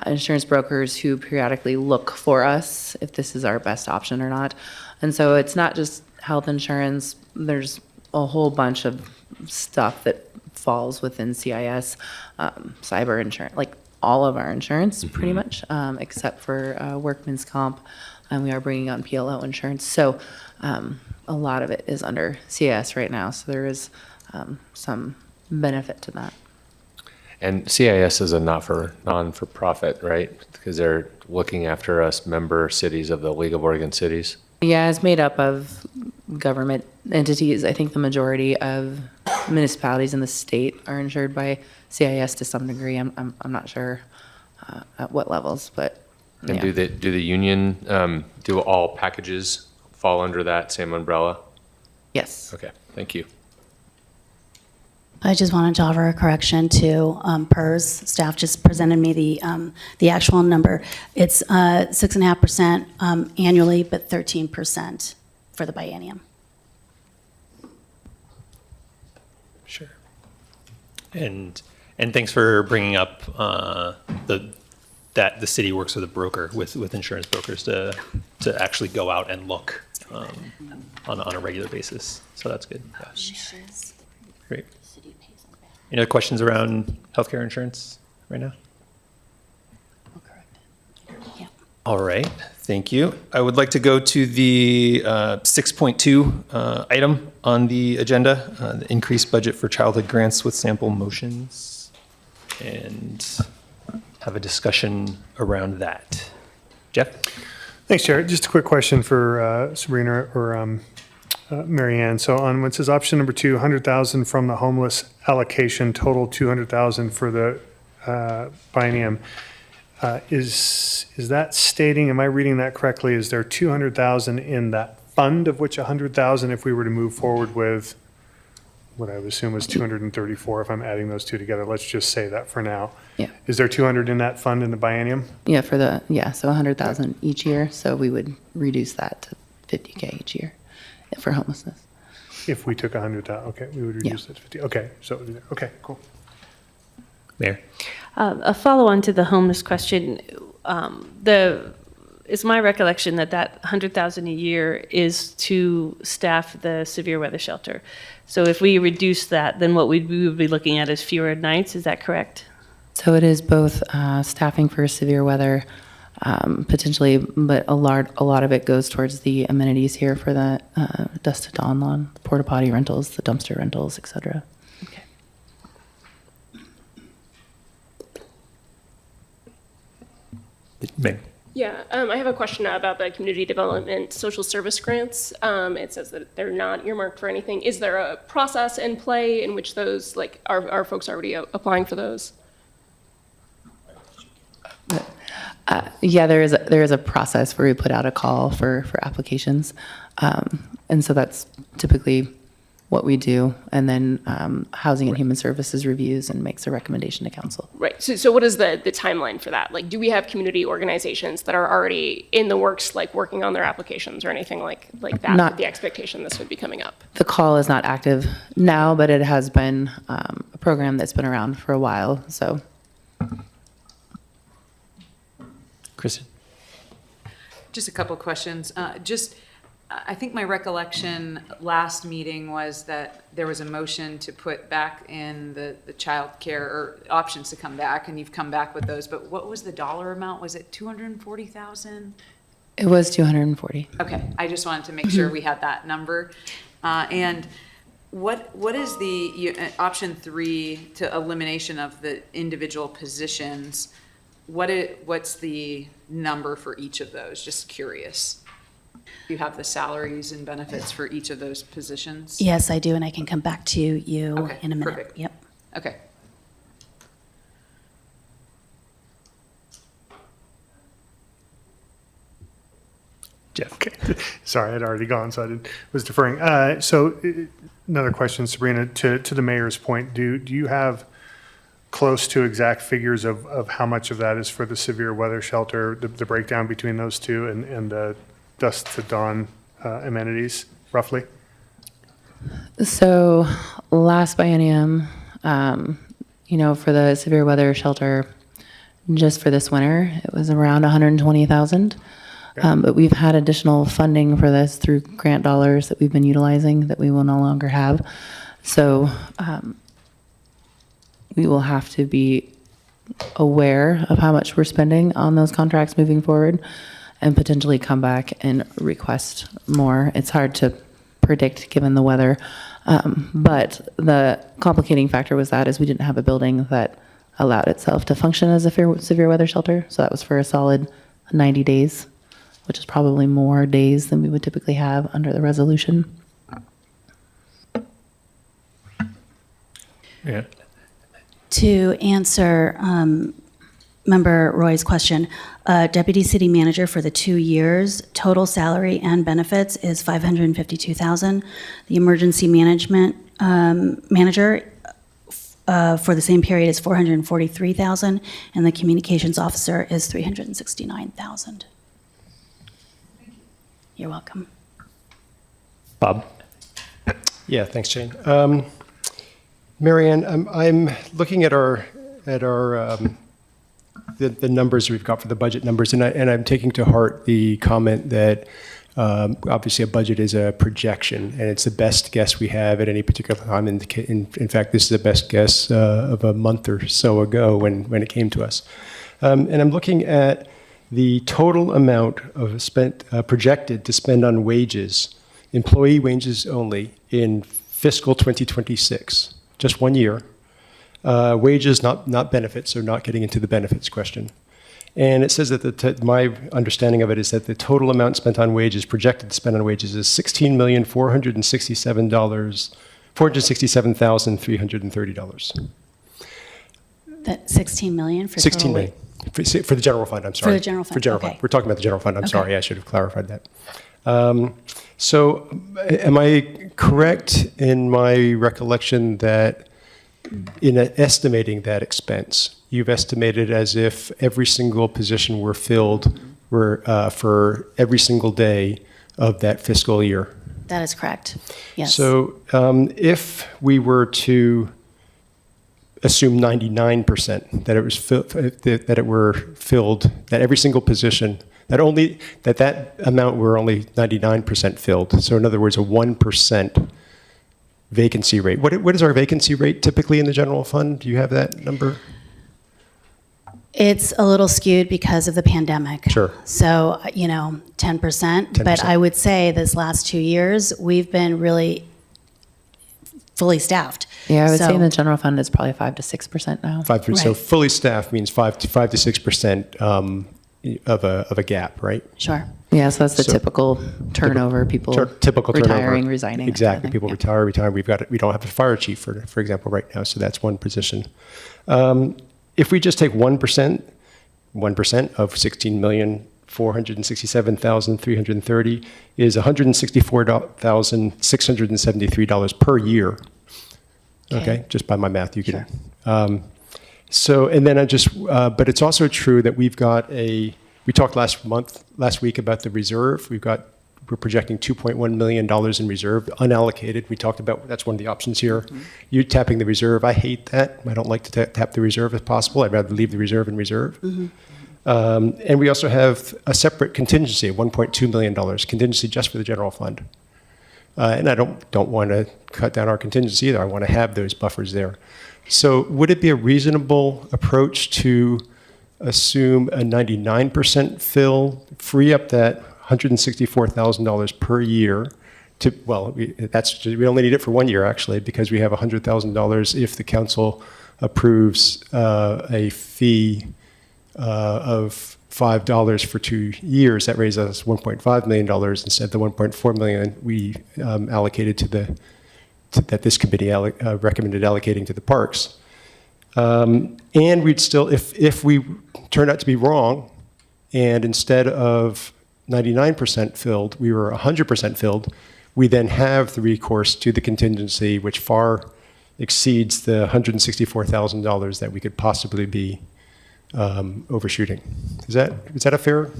insurance brokers who periodically look for us if this is our best option or not. And so it's not just health insurance. There's a whole bunch of stuff that falls within CIS, cyber insurance, like all of our insurance pretty much, except for workman's comp. And we are bringing on PLO insurance. So a lot of it is under CIS right now. So there is some benefit to that. And CIS is a non-for-profit, right? Because they're looking after us member cities of the League of Oregon Cities. Yeah, it's made up of government entities. I think the majority of municipalities in the state are insured by CIS to some degree. I'm not sure at what levels, but And yeah. do the union, do all packages fall under that same umbrella? Yes. Okay, thank you. I just wanted to offer a correction to PERS. Staff just presented me the actual number. It's 6.5% annually, but 13% for the biennium. Sure. And thanks for bringing up that the city works with a broker, with insurance brokers to actually go out and look on a regular basis. So that's good. Yeah. Great. Any other questions around healthcare insurance right now? All right, thank you. I would like to go to the 6.2 item on the agenda, the increased budget for childhood grants with sample motions, and have a discussion around that. Jeff? Thanks, Chair. Just a quick question for Sabrina or Mary Ann. So on what says option number 2, 100,000 from the homeless allocation, total 200,000 for the biennium. Is that stating, am I reading that correctly? Is there 200,000 in that fund, of which 100,000 if we were to move forward with what I would assume was 234 if I'm adding those two together? Let's just say that for now. Yeah. Is there 200 in that fund in the biennium? Yeah, so 100,000 each year. So we would reduce that to 50K each year for homelessness. If we took 100,000, okay, we would reduce it to 50. Okay, so, okay, cool. Mayor? A follow-on to the homeless question, is my recollection that 100,000 a year is to staff the severe weather shelter. So if we reduce that, then what we would be looking at is fewer nights, is that correct? So it is both staffing for severe weather, potentially, but a lot of it goes towards the amenities here for the dusk to dawn lawn, the porta potty rentals, the dumpster rentals, et cetera. Okay. Mayor? Yeah, I have a question about the community development social service grants. It says that they're not earmarked for anything. Is there a process in play in which those, like, are folks already applying for those? Yeah, there is a process where we put out a call for applications, and so that's typically what we do. And then Housing and Human Services reviews and makes a recommendation to council. Right. So what is the timeline for that? Like, do we have community organizations that are already in the works, like working on their applications or anything like that? Not- with the expectation this would be coming up. The call is not active now, but it has been a program that's been around for a while. So. Kristen? Just a couple of questions. I think my recollection last meeting was that there was a motion to put back in the child care or options to come back, and you've come back with those. But what was the dollar amount? Was it 240,000? It was 240. Okay, I just wanted to make sure we had that number. And what is the option 3 to elimination of the individual positions? What's the number for each of those? Just curious. You have the salaries and benefits for each of those positions? Yes, I do, and I can come back to you Okay, in a minute. perfect. Yep. Okay. Jeff. Okay. Sorry, I'd already gone, so was deferring. Another question, Sabrina, to the mayor's point, do you have close to exact figures of how much of that is for the severe weather shelter, the breakdown between those two and the dusk to dawn amenities, roughly? So last biennium, for the severe weather shelter, just for this winter, it was around 120,000. But we've had additional funding for this through grant dollars that we've been utilizing that we will no longer have. So we will have to be aware of how much we're spending on those contracts moving forward and potentially come back and request more. It's hard to predict given the weather. But the complicating factor was that is we didn't have a building that allowed itself to function as a severe weather shelter. So that was for a solid 90 days, which is probably more days than we would typically have under the resolution. Yeah. To answer Member Roy's question, Deputy City Manager for the 2 years, total salary and benefits is $552,000. The Emergency Management Manager for the same period is $443,000, and the Communications Officer is $369,000. You're welcome. Bob? Yeah, thanks, Jane. Marianne, I'm looking at the numbers we've got for the budget numbers, and I'm taking to heart the comment that obviously a budget is a projection, and it's the best guess we have at any particular time. In fact, this is the best guess of a month or so ago when it came to us. And I'm looking at the total amount of projected to spend on wages, employee wages only, in fiscal 2026, just 1 year. Wages, not benefits, so not getting into the benefits question. And it says that my understanding of it is that the total amount spent on wages, projected to spend on wages, is $467,330. That 16 million for 16 total million. For the general fund, I'm sorry. For the general fund, For general okay. fund. We're talking about the general fund. I'm Okay. sorry, I should have clarified that. So am I correct in my recollection that in estimating that expense, you've estimated as if every single position were filled for every single day of that fiscal year? That is correct. Yes. So if we were to assume 99% that it was that it were filled, that every single position, that amount were only 99% filled. So in other words, a 1% vacancy rate. What is our vacancy rate typically in the general fund? Do you have that number? It's a little skewed because of the pandemic. Sure. So, 10%. But I would say this last 2 years, we've been really fully staffed. Yeah, I would say So- in the general fund it's probably 5 to 6% now. So Right. fully staffed means 5 to 6% of a gap, right? Sure. Yeah, so that's the So- typical turnover, people Typical retiring, turnover. resigning. that kind Exactly. of People thing, yeah. retire. We don't have a fire chief, for example, right now. So that's one position. If we just take 1% of 16,467,330 is $164,673 per year. Okay, just by my math, you can. So, and then but it's also true that we talked last week about the reserve. We're projecting $2.1 million in reserve, unallocated. We talked about, that's one of the options here. You tapping the reserve, I hate that. I don't like to tap the reserve if possible. I'd rather leave the reserve in reserve. And we also have a separate contingency of $1.2 million, contingency just for the general fund. And I don't want to cut down our contingency either. I want to have those buffers there. So would it be a reasonable approach to assume a 99% fill, free up that $164,000 per year to, we only need it for 1 year actually, because we have $100,000 if the council approves a fee of $5 for 2 years. That raises us $1.5 million instead of the $1.4 million we allocated that this committee recommended allocating to the parks. And we'd still, if we turned out to be wrong, and instead of 99% filled, we were 100% filled, we then have the recourse to the contingency, which far exceeds the $164,000 that we could possibly be overshooting. Is that a fair?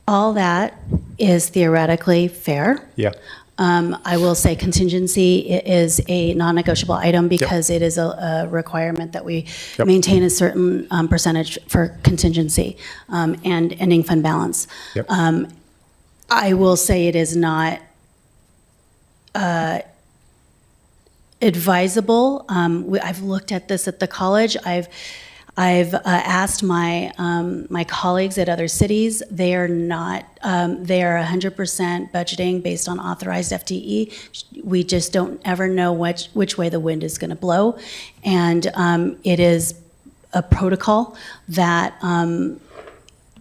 All that is theoretically fair. Yeah. I will say contingency is a non-negotiable item because it is a requirement that we maintain a certain percentage for contingency and ending fund balance. Yep. I will say it is not advisable. I've looked at this at the college. I've asked my my colleagues at other cities. They are not. They are 100% budgeting based on authorized FTE. We just don't ever know which way the wind is going to blow, and it is a protocol that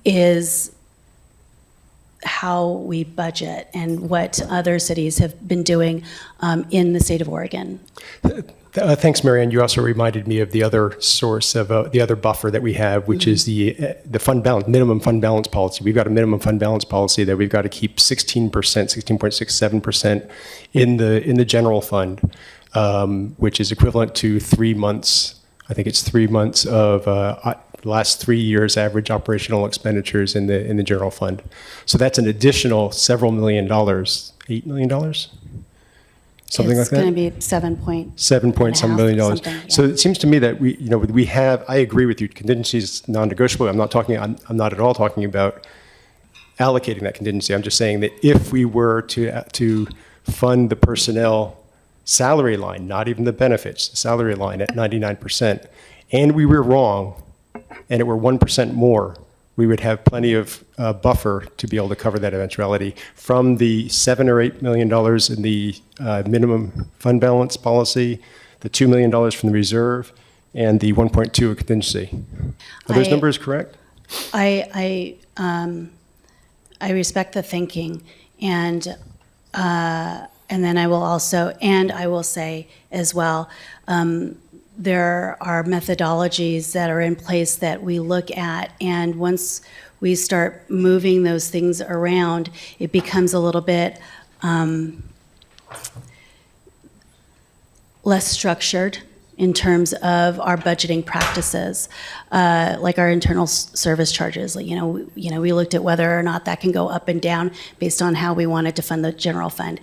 is how we budget and what other cities have been doing in the state of Oregon. Thanks, Marianne. You also reminded me of the other source of the other buffer that we have, which is the fund balance, minimum fund balance policy. We've got a minimum fund balance policy that we've got to keep 16%, 16.67% in the general fund, which is equivalent to 3 months. I think it's 3 months of last 3 years average operational expenditures in the general fund. So that's an additional several $1 million, $8 million. Something like that? It's going to be 7.some million dollars. Yeah. So it seems to me that we have, I agree with you, contingency is non-negotiable. I'm not at all talking about allocating that contingency. I'm just saying that if we were to fund the personnel salary line, not even the benefits, the salary line at 99%, and we were wrong, and it were 1% more, we would have plenty of buffer to be able to cover that eventuality from the $7 or $8 million in the minimum fund balance policy, the $2 million from the reserve, and the 1.2 of contingency. Are those numbers correct? I respect the thinking, and then I will say as well, there are methodologies that are in place that we look at, and once we start moving those things around, it becomes a little bit less structured in terms of our budgeting practices, like our internal service charges. We looked at whether or not that can go up and down based on how we wanted to fund the general fund.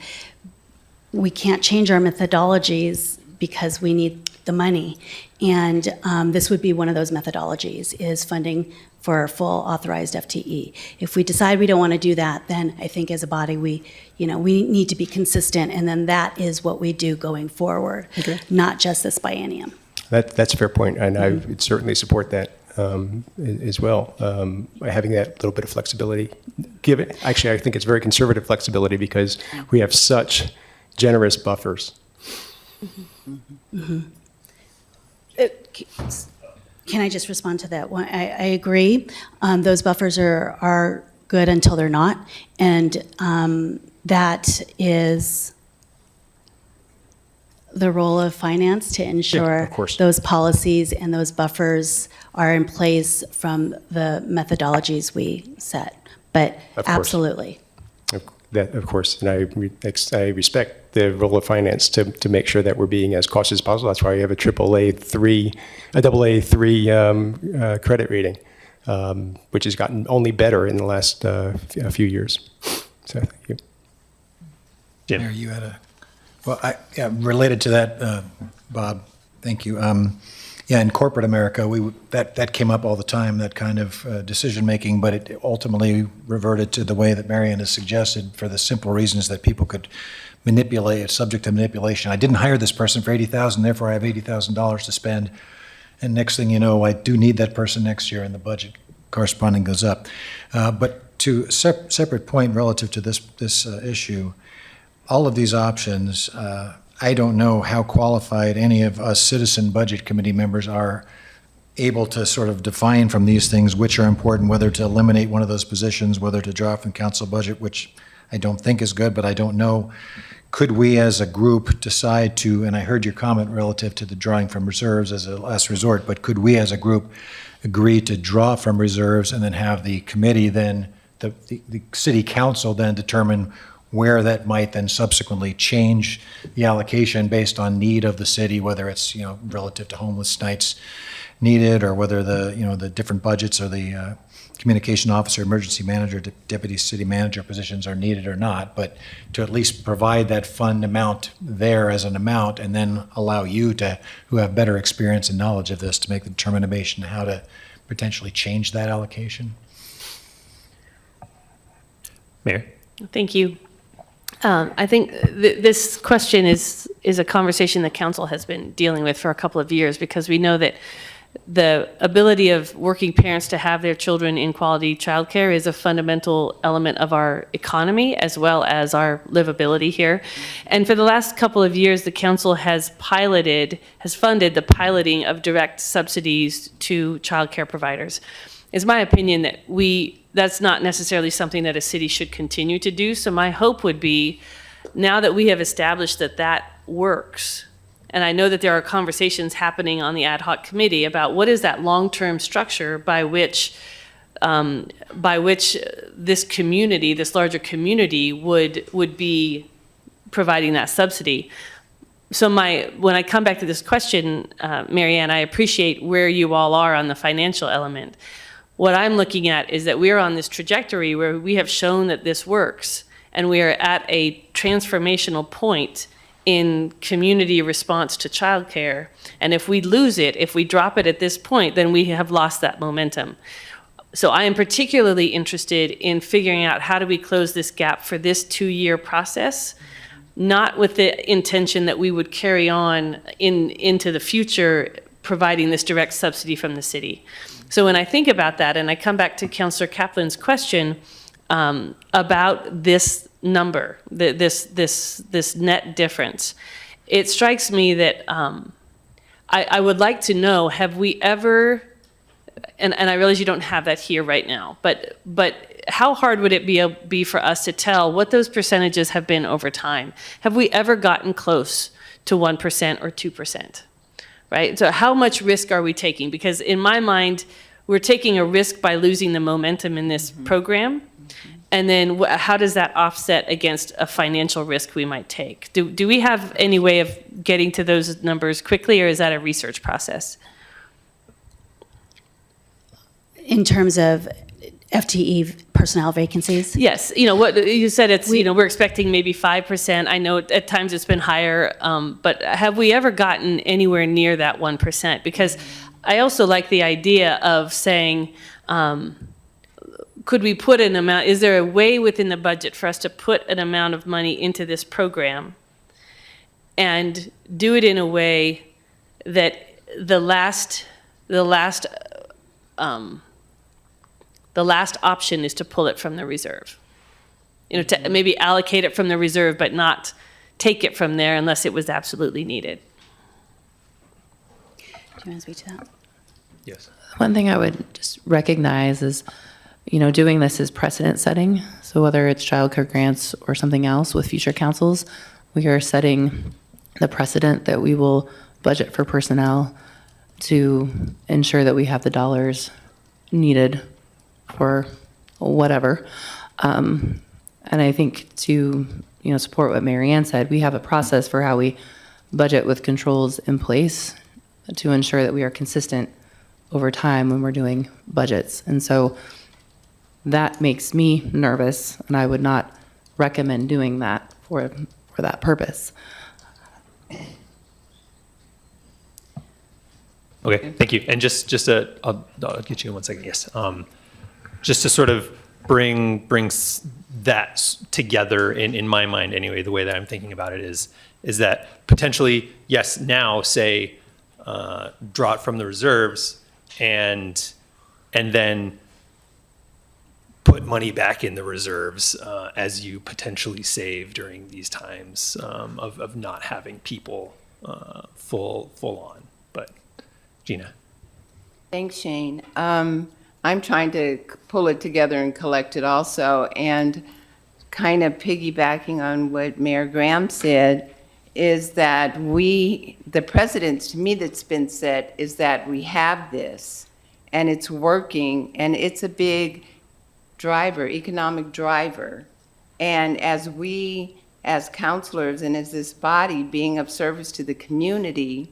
We can't change our methodologies because we need the money, and this would be one of those methodologies, is funding for full authorized FTE. If we decide we don't want to do that, then I think as a body we need to be consistent, and then that is what we do going forward, not just this biennium. That's a fair point, and I would certainly support that as well, having that little bit of flexibility. Actually, I think it's very conservative flexibility because we have such generous buffers. Can I just respond to that one? I agree. Those buffers are good until they're not, and that is the role of finance to ensure those policies and those buffers are in place from the methodologies we set. But absolutely. That, of course, and I respect the role of finance to make sure that we're being as cautious as possible. That's why we have a AA3 credit rating, which has gotten only better in the last few years. So thank you. Jim. Mayor, you had related to that, Bob. Thank you. In corporate America, that came up all the time, that kind of decision making, but it ultimately reverted to the way that Marianne has suggested, for the simple reasons that people could manipulate, it's subject to manipulation. I didn't hire this person for $80,000, therefore I have $80,000 to spend, and next thing you know, I do need that person next year, and the budget corresponding goes up. But to a separate point relative to this issue, all of these options. I don't know how qualified any of us citizen budget committee members are able to sort of define from these things which are important, whether to eliminate one of those positions, whether to draw from council budget, which I don't think is good, but I don't know. Could we as a group decide to, and I heard your comment relative to the drawing from reserves as a last resort, but could we as a group agree to draw from reserves and then have the committee then the city council then determine where that might then subsequently change the allocation based on need of the city, whether it's, relative to homeless nights needed, or whether the different budgets or the communication officer, emergency manager, deputy city manager positions are needed or not, but to at least provide that fund amount there as an amount, and then allow you to, who have better experience and knowledge of this, to make the determination how to potentially change that allocation. Mayor? Thank you. I think this question is a conversation the council has been dealing with for a couple of years, because we know that the ability of working parents to have their children in quality childcare is a fundamental element of our economy as well as our livability here. And for the last couple of years, the council has funded the piloting of direct subsidies to childcare providers. It's my opinion that that's not necessarily something that a city should continue to do. So my hope would be, now that we have established that that works, and I know that there are conversations happening on the ad hoc committee about what is that long-term structure by which this community, this larger community, would be providing that subsidy. So when I come back to this question, Marianne, I appreciate where you all are on the financial element. What I'm looking at is that we're on this trajectory where we have shown that this works, and we are at a transformational point in community response to childcare. And if we lose it, if we drop it at this point, then we have lost that momentum. So I am particularly interested in figuring out how do we close this gap for this 2-year process, not with the intention that we would carry on into the future providing this direct subsidy from the city. So when I think about that, and I come back to Councillor Kaplan's question about this number, this net difference, it strikes me that I would like to know, have we ever, and I realize you don't have that here right now, but how hard would it be for us to tell what those percentages have been over time? Have we ever gotten close to 1% or 2%? Right? So how much risk are we taking? Because in my mind, we're taking a risk by losing the momentum in this program. And then how does that offset against a financial risk we might take? Do we have any way of getting to those numbers quickly, or is that a research process? In terms of FTE personnel vacancies? Yes, what you said, it's, we're expecting maybe 5%. I know at times it's been higher, but have we ever gotten anywhere near that 1%? Because I also like the idea of saying, could we put an amount, is there a way within the budget for us to put an amount of money into this program and do it in a way that the last option is to pull it from the reserve? To maybe allocate it from the reserve, but not take it from there unless it was absolutely needed. Do you want to speak to that? Yes. One thing I would just recognize is, doing this is precedent setting. So whether it's childcare grants or something else with future councils, we are setting the precedent that we will budget for personnel to ensure that we have the dollars needed for whatever. And I think to support what Marianne said, we have a process for how we budget with controls in place to ensure that we are consistent over time when we're doing budgets. And so that makes me nervous, and I would not recommend doing that for that purpose. Okay, thank you. And I'll get you in 1 second. Yes. Just to sort of bring that together in my mind anyway, the way that I'm thinking about it is that potentially, yes, now say draw it from the reserves and then put money back in the reserves as you potentially save during these times of not having people full on. But Gina. Thanks, Shane. I'm trying to pull it together and collect it also, and kind of piggybacking on what Mayor Graham said is that the precedent to me that's been set is that we have this and it's working, and it's a big driver, economic driver. And as we, as counselors and as this body being of service to the community,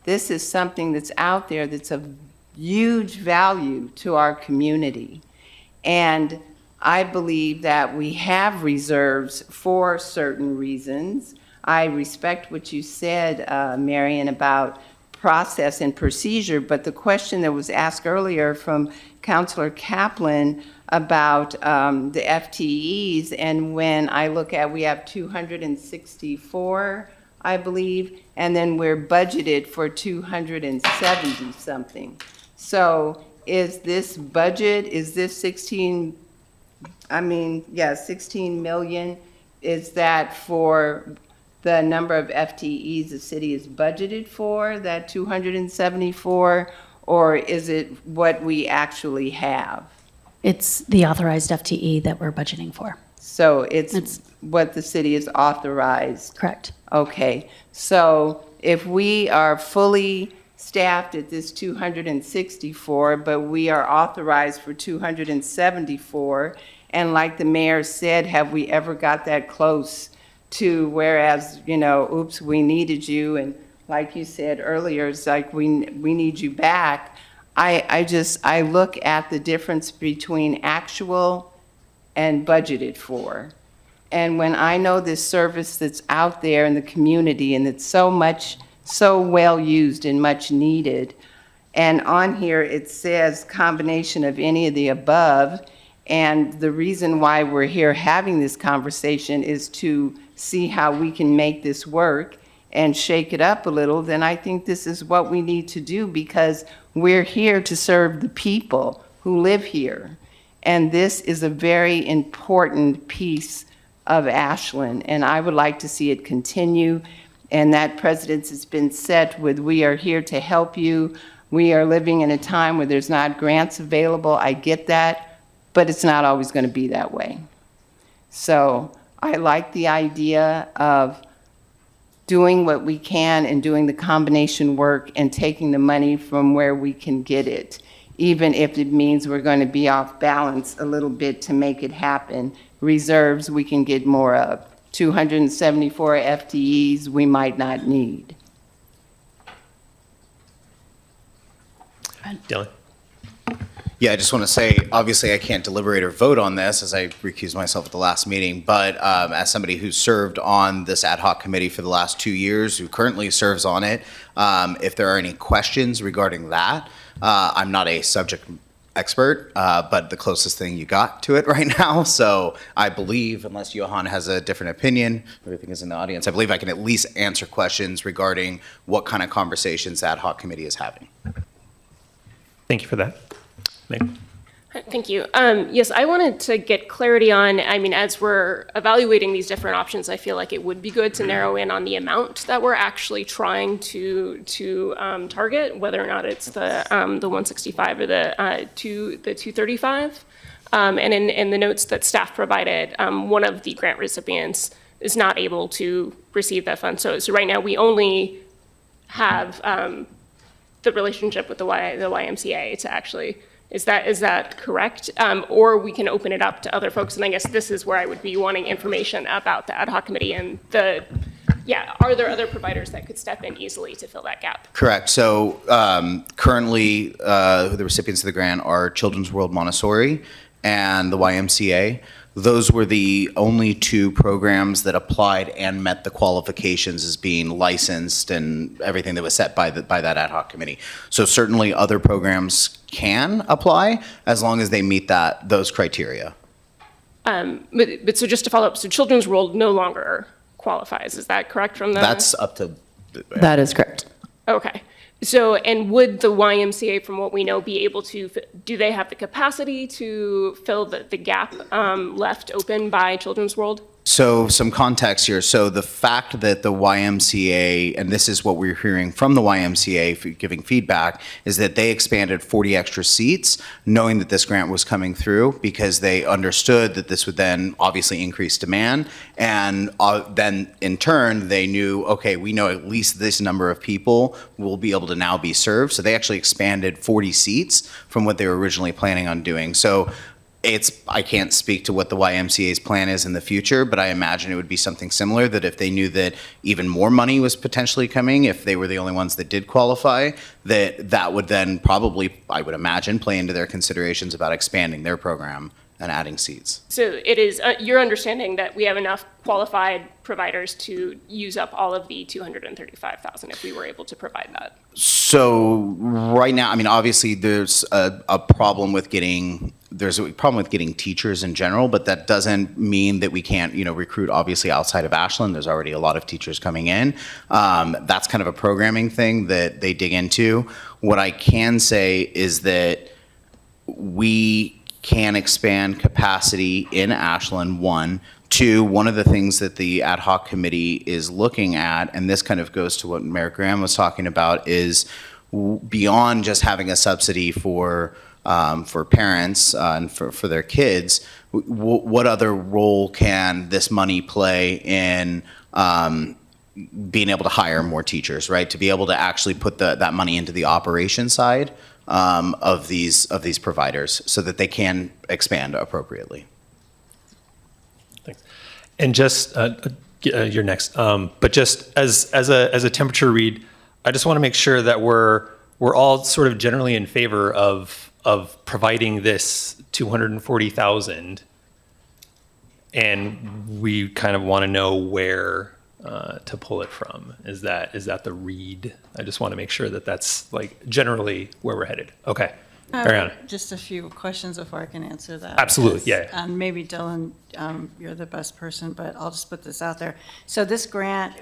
this is something that's out there that's of huge value to our community. And I believe that we have reserves for certain reasons. I respect what you said, Marion, about process and procedure, but the question that was asked earlier from Councilor Kaplan about the FTEs, and when I look at, we have 264, I believe, and then we're budgeted for 270 something. So is this budget, is this 16 million, is that for the number of FTEs the city is budgeted for, that 274, or is it what we actually have? It's the authorized FTE that we're budgeting for. So it's what the city is authorized? Correct. Okay, so if we are fully staffed at this 264, but we are authorized for 274, and like the mayor said, have we ever got that close to whereas, you know, oops, we needed you, and like you said earlier, it's like we need you back. I look at the difference between actual and budgeted for. And when I know this service that's out there in the community and it's so well used and much needed, and on here it says combination of any of the above, and the reason why we're here having this conversation is to see how we can make this work and shake it up a little, then I think this is what we need to do, because we're here to serve the people who live here. And this is a very important piece of Ashland, and I would like to see it continue. And that precedence has been set with, we are here to help you. We are living in a time where there's not grants available. I get that, but it's not always going to be that way. So I like the idea of doing what we can and doing the combination work and taking the money from where we can get it, even if it means we're going to be off balance a little bit to make it happen. Reserves we can get more of. 274 FTEs we might not need. Dylan? Yeah, I just want to say, obviously, I can't deliberate or vote on this as I recused myself at the last meeting, but as somebody who's served on this ad hoc committee for the last 2 years, who currently serves on it, if there are any questions regarding that, I'm not a subject expert, but the closest thing you got to it right now. So I believe, unless Johan has a different opinion, everything is in the audience, I believe I can at least answer questions regarding what kind of conversations the ad hoc committee is having. Thank you for that. Meg? Thank you. Yes, I wanted to get clarity on, I mean, as we're evaluating these different options, I feel like it would be good to narrow in on the amount that we're actually trying to target, whether or not it's the 165 or the 235. And in the notes that staff provided, one of the grant recipients is not able to receive that fund. So right now we only have the relationship with the YMCA to actually. Is that correct? Or we can open it up to other folks. And I guess this is where I would be wanting information about the ad hoc committee and are there other providers that could step in easily to fill that gap? Correct. So currently, the recipients of the grant are Children's World Montessori and the YMCA. Those were the only two programs that applied and met the qualifications as being licensed and everything that was set by that ad hoc committee. So certainly other programs can apply as long as they meet those criteria. But so just to follow up, so Children's World no longer qualifies. Is that correct from the? That's up to. That is correct. Okay. So, and would the YMCA, from what we know, be able to, do they have the capacity to fill the gap left open by Children's World? So some context here. So the fact that the YMCA, and this is what we're hearing from the YMCA giving feedback, is that they expanded 40 extra seats, knowing that this grant was coming through, because they understood that this would then obviously increase demand. And then in turn, they knew, okay, we know at least this number of people will be able to now be served. So they actually expanded 40 seats from what they were originally planning on doing. So I can't speak to what the YMCA's plan is in the future, but I imagine it would be something similar, that if they knew that even more money was potentially coming, if they were the only ones that did qualify, that would then probably, I would imagine, play into their considerations about expanding their program and adding seats. So it is your understanding that we have enough qualified providers to use up all of the 235,000 if we were able to provide that? So right now, I mean, obviously there's a problem with getting teachers in general, but that doesn't mean that we can't, recruit obviously outside of Ashland. There's already a lot of teachers coming in. That's kind of a programming thing that they dig into. What I can say is that we can expand capacity in Ashland, one. Two, one of the things that the ad hoc committee is looking at, and this kind of goes to what Mayor Graham was talking about, is beyond just having a subsidy for parents and for their kids, what other role can this money play in being able to hire more teachers, right? To be able to actually put that money into the operation side of these providers so that they can expand appropriately. Thanks. And just you're next. But just as a temperature read, I just want to make sure that we're all sort of generally in favor of providing this 240,000, and we kind of want to know where to pull it from. Is that the read? I just want to make sure that that's like generally where we're headed. Okay, Ariana. Just a few questions before I can answer that. Absolutely, yeah. And maybe Dylan, you're the best person, but I'll just put this out there. So this grant,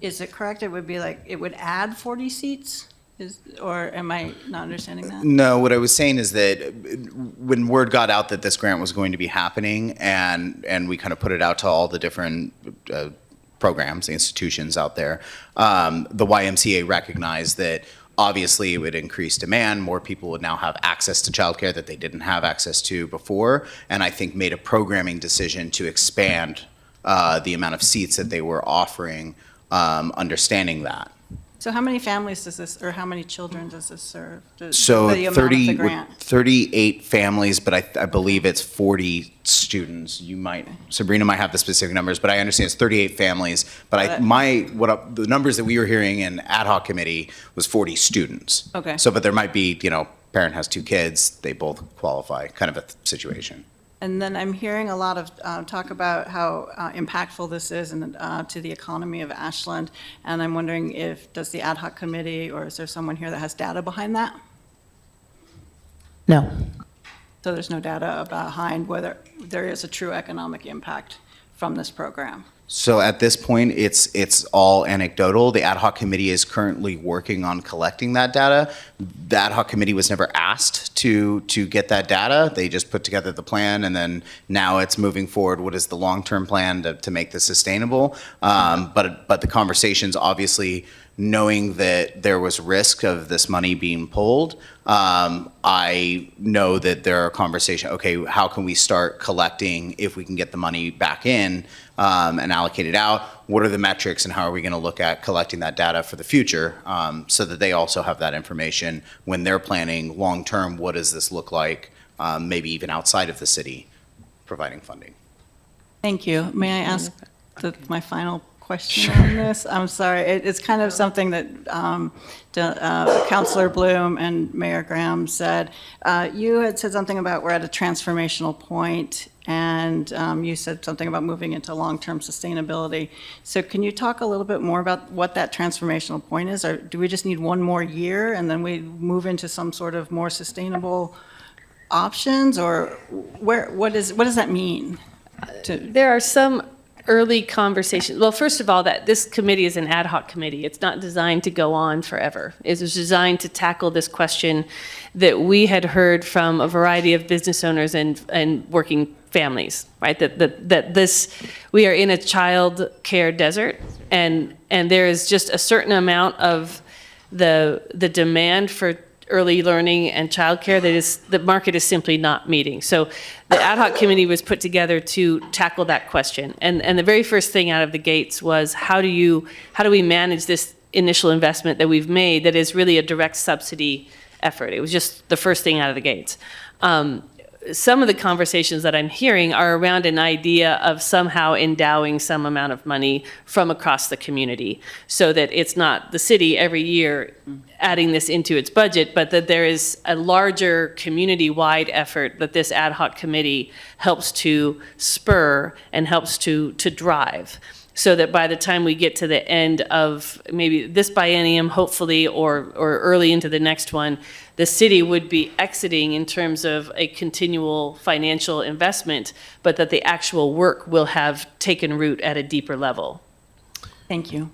is it correct? It would be like, it would add 40 seats? Or am I not understanding that? No, what I was saying is that when word got out that this grant was going to be happening, and we kind of put it out to all the different programs, the institutions out there, the YMCA recognized that obviously it would increase demand. More people would now have access to childcare that they didn't have access to before, and I think made a programming decision to expand the amount of seats that they were offering, understanding that. So how many families does this, or how many children does this serve? So the amount of the 30, grant? 38 families, but I believe it's 40 students. Sabrina might have the specific numbers, but I understand it's 38 families. But the numbers that we were hearing in ad hoc committee was 40 students. Okay. So, but there might be, parent has 2 kids, they both qualify, kind of a situation. And then I'm hearing a lot of talk about how impactful this is to the economy of Ashland. And I'm wondering does the ad hoc committee, or is there someone here that has data behind that? No. So there's no data behind whether there is a true economic impact from this program? So at this point, it's all anecdotal. The ad hoc committee is currently working on collecting that data. The ad hoc committee was never asked to get that data. They just put together the plan, and then now it's moving forward. What is the long-term plan to make this sustainable? But the conversations, obviously, knowing that there was risk of this money being pulled, I know that there are conversations, okay, how can we start collecting if we can get the money back in and allocate it out? What are the metrics, and how are we going to look at collecting that data for the future so that they also have that information when they're planning long-term, what does this look like, maybe even outside of the city, providing funding. Thank you. May I ask my final question on this? I'm sorry. It's kind of something that Councilor Bloom and Mayor Graham said. You had said something about we're at a transformational point, and you said something about moving into long-term sustainability. So can you talk a little bit more about what that transformational point is? Or do we just need one more year and then we move into some sort of more sustainable options? Or what does that mean? There are some early conversations. Well, first of all, that this committee is an ad hoc committee. It's not designed to go on forever. It was designed to tackle this question that we had heard from a variety of business owners and working families, right? That we are in a child care desert, and there is just a certain amount of the demand for early learning and childcare the market is simply not meeting. So the ad hoc committee was put together to tackle that question. And the very first thing out of the gates was how do we manage this initial investment that we've made that is really a direct subsidy effort? It was just the first thing out of the gates. some of the conversations that I'm hearing are around an idea of somehow endowing some amount of money from across the community, so that it's not the city every year adding this into its budget, but that there is a larger community-wide effort that this ad hoc committee helps to spur and helps to drive. So that by the time we get to the end of maybe this biennium, hopefully, or early into the next one, the city would be exiting in terms of a continual financial investment, but that the actual work will have taken root at a deeper level. Thank you.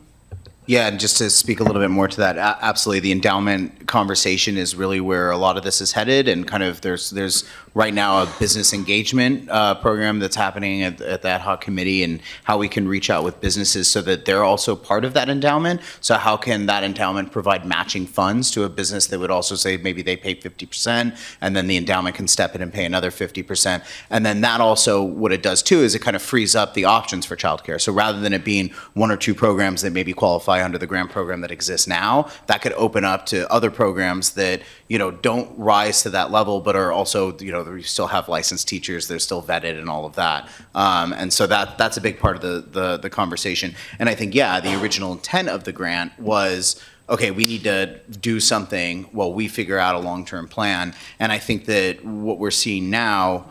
Yeah, and just to speak a little bit more to that, absolutely, the endowment conversation is really where a lot of this is headed, and kind of there's right now a business engagement program that's happening at the ad hoc committee, and how we can reach out with businesses so that they're also part of that endowment. So how can that endowment provide matching funds to a business that would also say maybe they pay 50%, and then the endowment can step in and pay another 50%. And then that also, what it does too, is it kind of frees up the options for childcare. So rather than it being one or two programs that maybe qualify under the grant program that exists now, that could open up to other programs that, you know, don't rise to that level, but are also, you know, you still have licensed teachers, they're still vetted and all of that. And so that's a big part of the conversation. And I think, yeah, the original intent of the grant was, okay, we need to do something while we figure out a long-term plan. And I think that what we're seeing now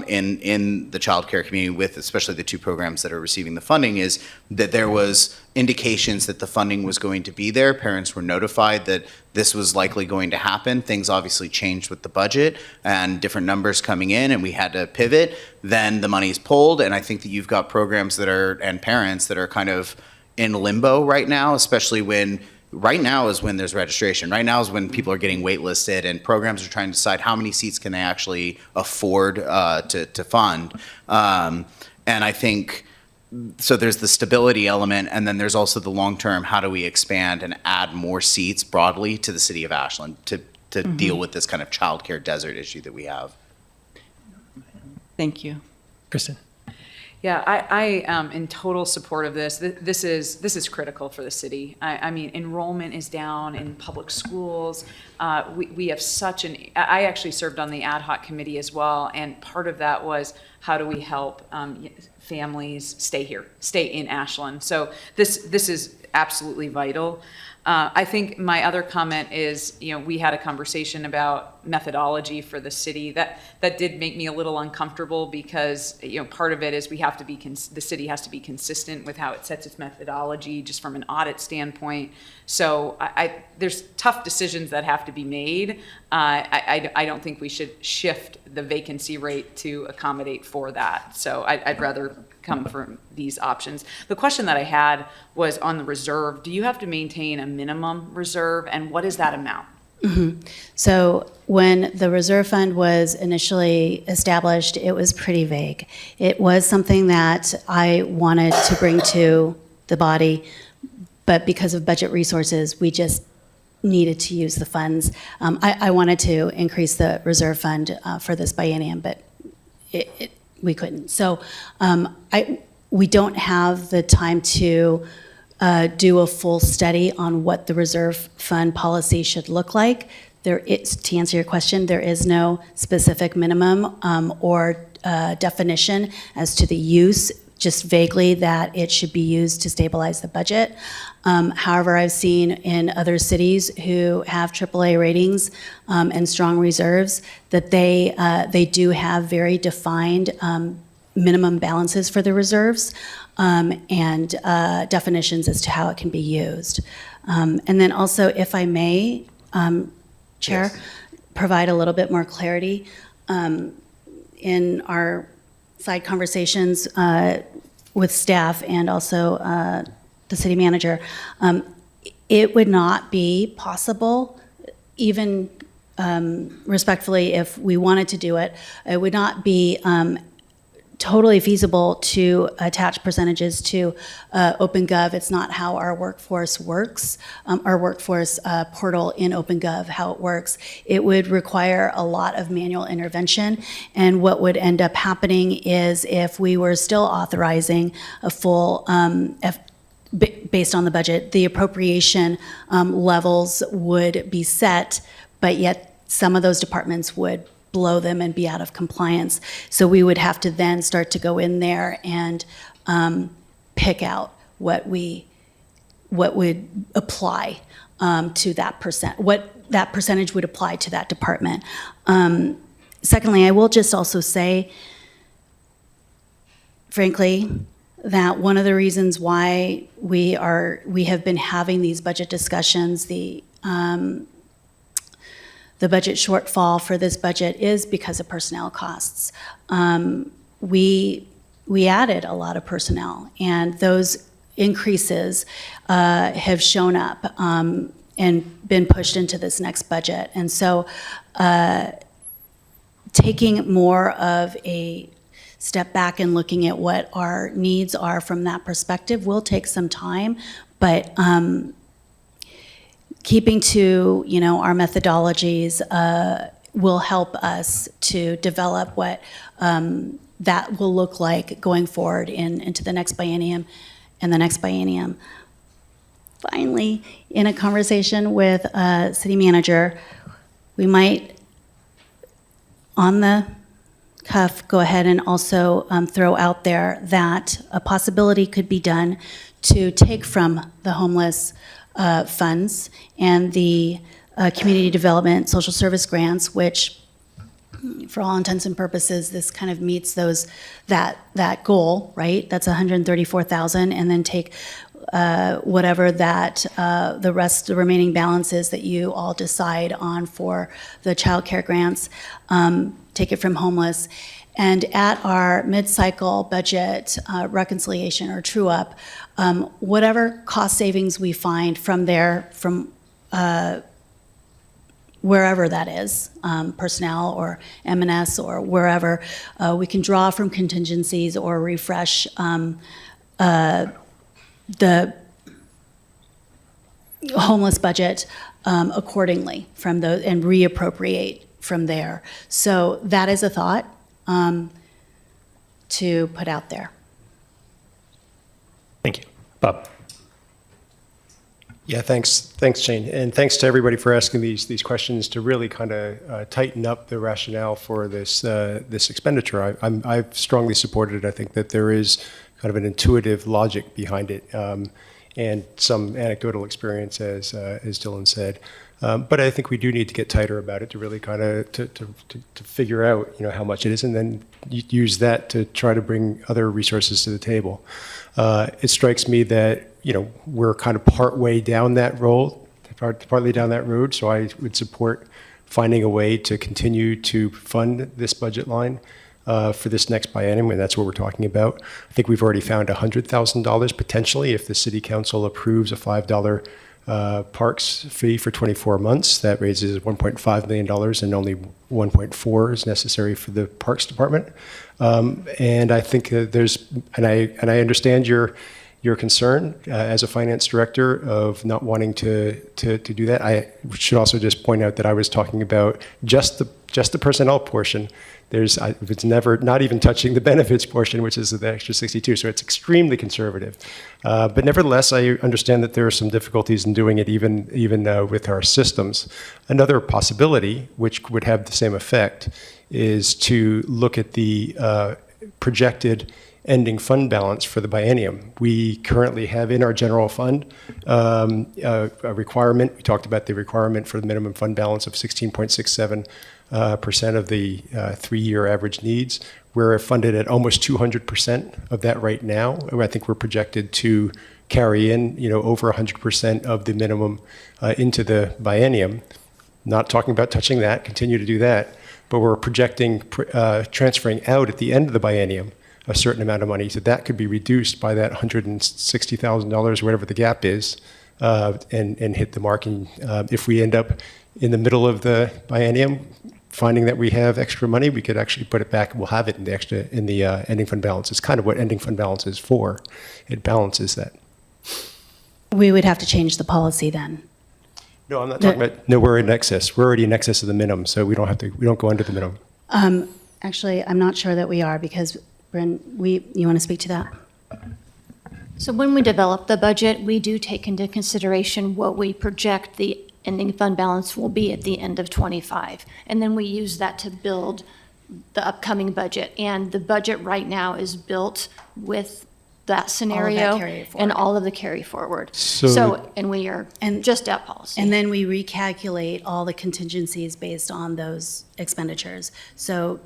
in the child care community, with especially the two programs that are receiving the funding, is that there was indications that the funding was going to be there. Parents were notified that this was likely going to happen. Things obviously changed with the budget and different numbers coming in, and we had to pivot. Then the money's pulled, and I think that you've got programs that are, and parents that are kind of in limbo right now, especially when right now is when there's registration. Right now is when people are getting waitlisted, and programs are trying to decide how many seats can they actually afford to fund. And I think, so there's the stability element, and then there's also the long-term, how do we expand and add more seats broadly to the city of Ashland to deal with this kind of childcare desert issue that we have. Thank you. Kristen. Yeah, I am in total support of this. This is critical for the city. I mean, enrollment is down in public schools. We have such an, I actually served on the ad hoc committee as well, and part of that was how do we help families stay in Ashland. So this is absolutely vital. I think my other comment is, you know, we had a conversation about methodology for the city. That did make me a little uncomfortable, because, you know, part of it is we have to be, the city has to be consistent with how it sets its methodology, just from an audit standpoint. So there's tough decisions that have to be made. I don't think we should shift the vacancy rate to accommodate for that. So I'd rather come from these options. The question that I had was on the reserve. Do you have to maintain a minimum reserve, and what is that amount? Mm-hmm. So when the reserve fund was initially established, it was pretty vague. It was something that I wanted to bring to the body, but because of budget resources, we just needed to use the funds. I wanted to increase the reserve fund for this biennium, but we couldn't. So we don't have the time to do a full study on what the reserve fund policy should look like. To answer your question, there is no specific minimum or definition as to the use, just vaguely that it should be used to stabilize the budget. However, I've seen in other cities who have AAA ratings and strong reserves that they do have very defined minimum balances for the reserves and definitions as to how it can be used. And then also, if I may, Chair, yes, provide a little bit more clarity in our side conversations with staff and also the city manager. It would not be possible, even respectfully, if we wanted to do it, it would not be totally feasible to attach percentages to OpenGov. It's not how our workforce works, our workforce portal in OpenGov, how it works. It would require a lot of manual intervention, and what would end up happening is if we were still authorizing a full, based on the budget, the appropriation levels would be set, but yet some of those departments would blow them and be out of compliance. So we would have to then start to go in there and pick out what would apply to that percent, what that percentage would apply to that department. Secondly, I will just also say, frankly, that one of the reasons why we have been having these budget discussions, the budget shortfall for this budget is because of personnel costs. We added a lot of personnel, and those increases have shown up and been pushed into this next budget. And so taking more of a step back and looking at what our needs are from that perspective will take some time, but keeping to, you know, our methodologies will help us to develop what that will look like going forward into the next biennium and the next biennium. Finally, in a conversation with city manager, we might, on the cuff, go ahead and also throw out there that a possibility could be done to take from the homeless funds and the community development social service grants, which for all intents and purposes, this kind of meets that goal, right? That's $134,000, and then take whatever that the remaining balance is that you all decide on for the child care grants, take it from homeless. And at our mid-cycle budget reconciliation or true-up, whatever cost savings we find from there, from wherever that is, personnel or M&S or wherever, we can draw from contingencies or refresh the homeless budget accordingly from those and reappropriate from there. So that is a thought to put out there. Thank you. Bob? Yeah, thanks, Shane. And thanks to everybody for asking these questions to really kind of tighten up the rationale for this expenditure. I've strongly supported it. I think that there is kind of an intuitive logic behind it, and some anecdotal experience, as Dylan said. But I think we do need to get tighter about it to really kind of to figure out, you know, how much it is, and then use that to try to bring other resources to the table. It strikes me that, you know, we're kind of partly down that road, so I would support finding a way to continue to fund this budget line for this next biennium, and that's what we're talking about. I think we've already found $100,000 potentially if the city council approves a $5 parks fee for 24 months. That raises $1.5 million, and only 1.4 is necessary for the Parks Department. And I think and I understand your concern as a finance director of not wanting to do that. I should also just point out that I was talking about just the personnel portion. It's never, not even touching the benefits portion, which is the extra 62. So it's extremely conservative. But nevertheless, I understand that there are some difficulties in doing it even with our systems. Another possibility, which would have the same effect, is to look at the projected ending fund balance for the biennium. We currently have in our general fund a requirement. We talked about the requirement for the minimum fund balance of 16.67% of the 3-year average needs. We're funded at almost 200% of that right now. I think we're projected to carry in, you know, over 100% of the minimum into the biennium. Not talking about touching that, continue to do that, but we're projecting transferring out at the end of the biennium a certain amount of money. So that could be reduced by that $160,000, whatever the gap is, and hit the mark. And if we end up in the middle of the biennium finding that we have extra money, we could actually put it back. We'll have it in the ending fund balance. It's kind of what ending fund balance is for. It balances that. We would have to change the policy then. No, I'm not talking about. No, we're in excess. We're already in excess of the minimum, so we don't have to. We don't go under the minimum. Actually, I'm not sure that we are, because Bryn, you want to speak to that? So when we develop the budget, we do take into consideration what we project the ending fund balance will be at the end of '25. And then we use that to build the upcoming budget. And the budget right now is built with that scenario carry and forward. all of the carry forward. So- And we are just at policy. And then we recalculate all the contingencies based on those expenditures. So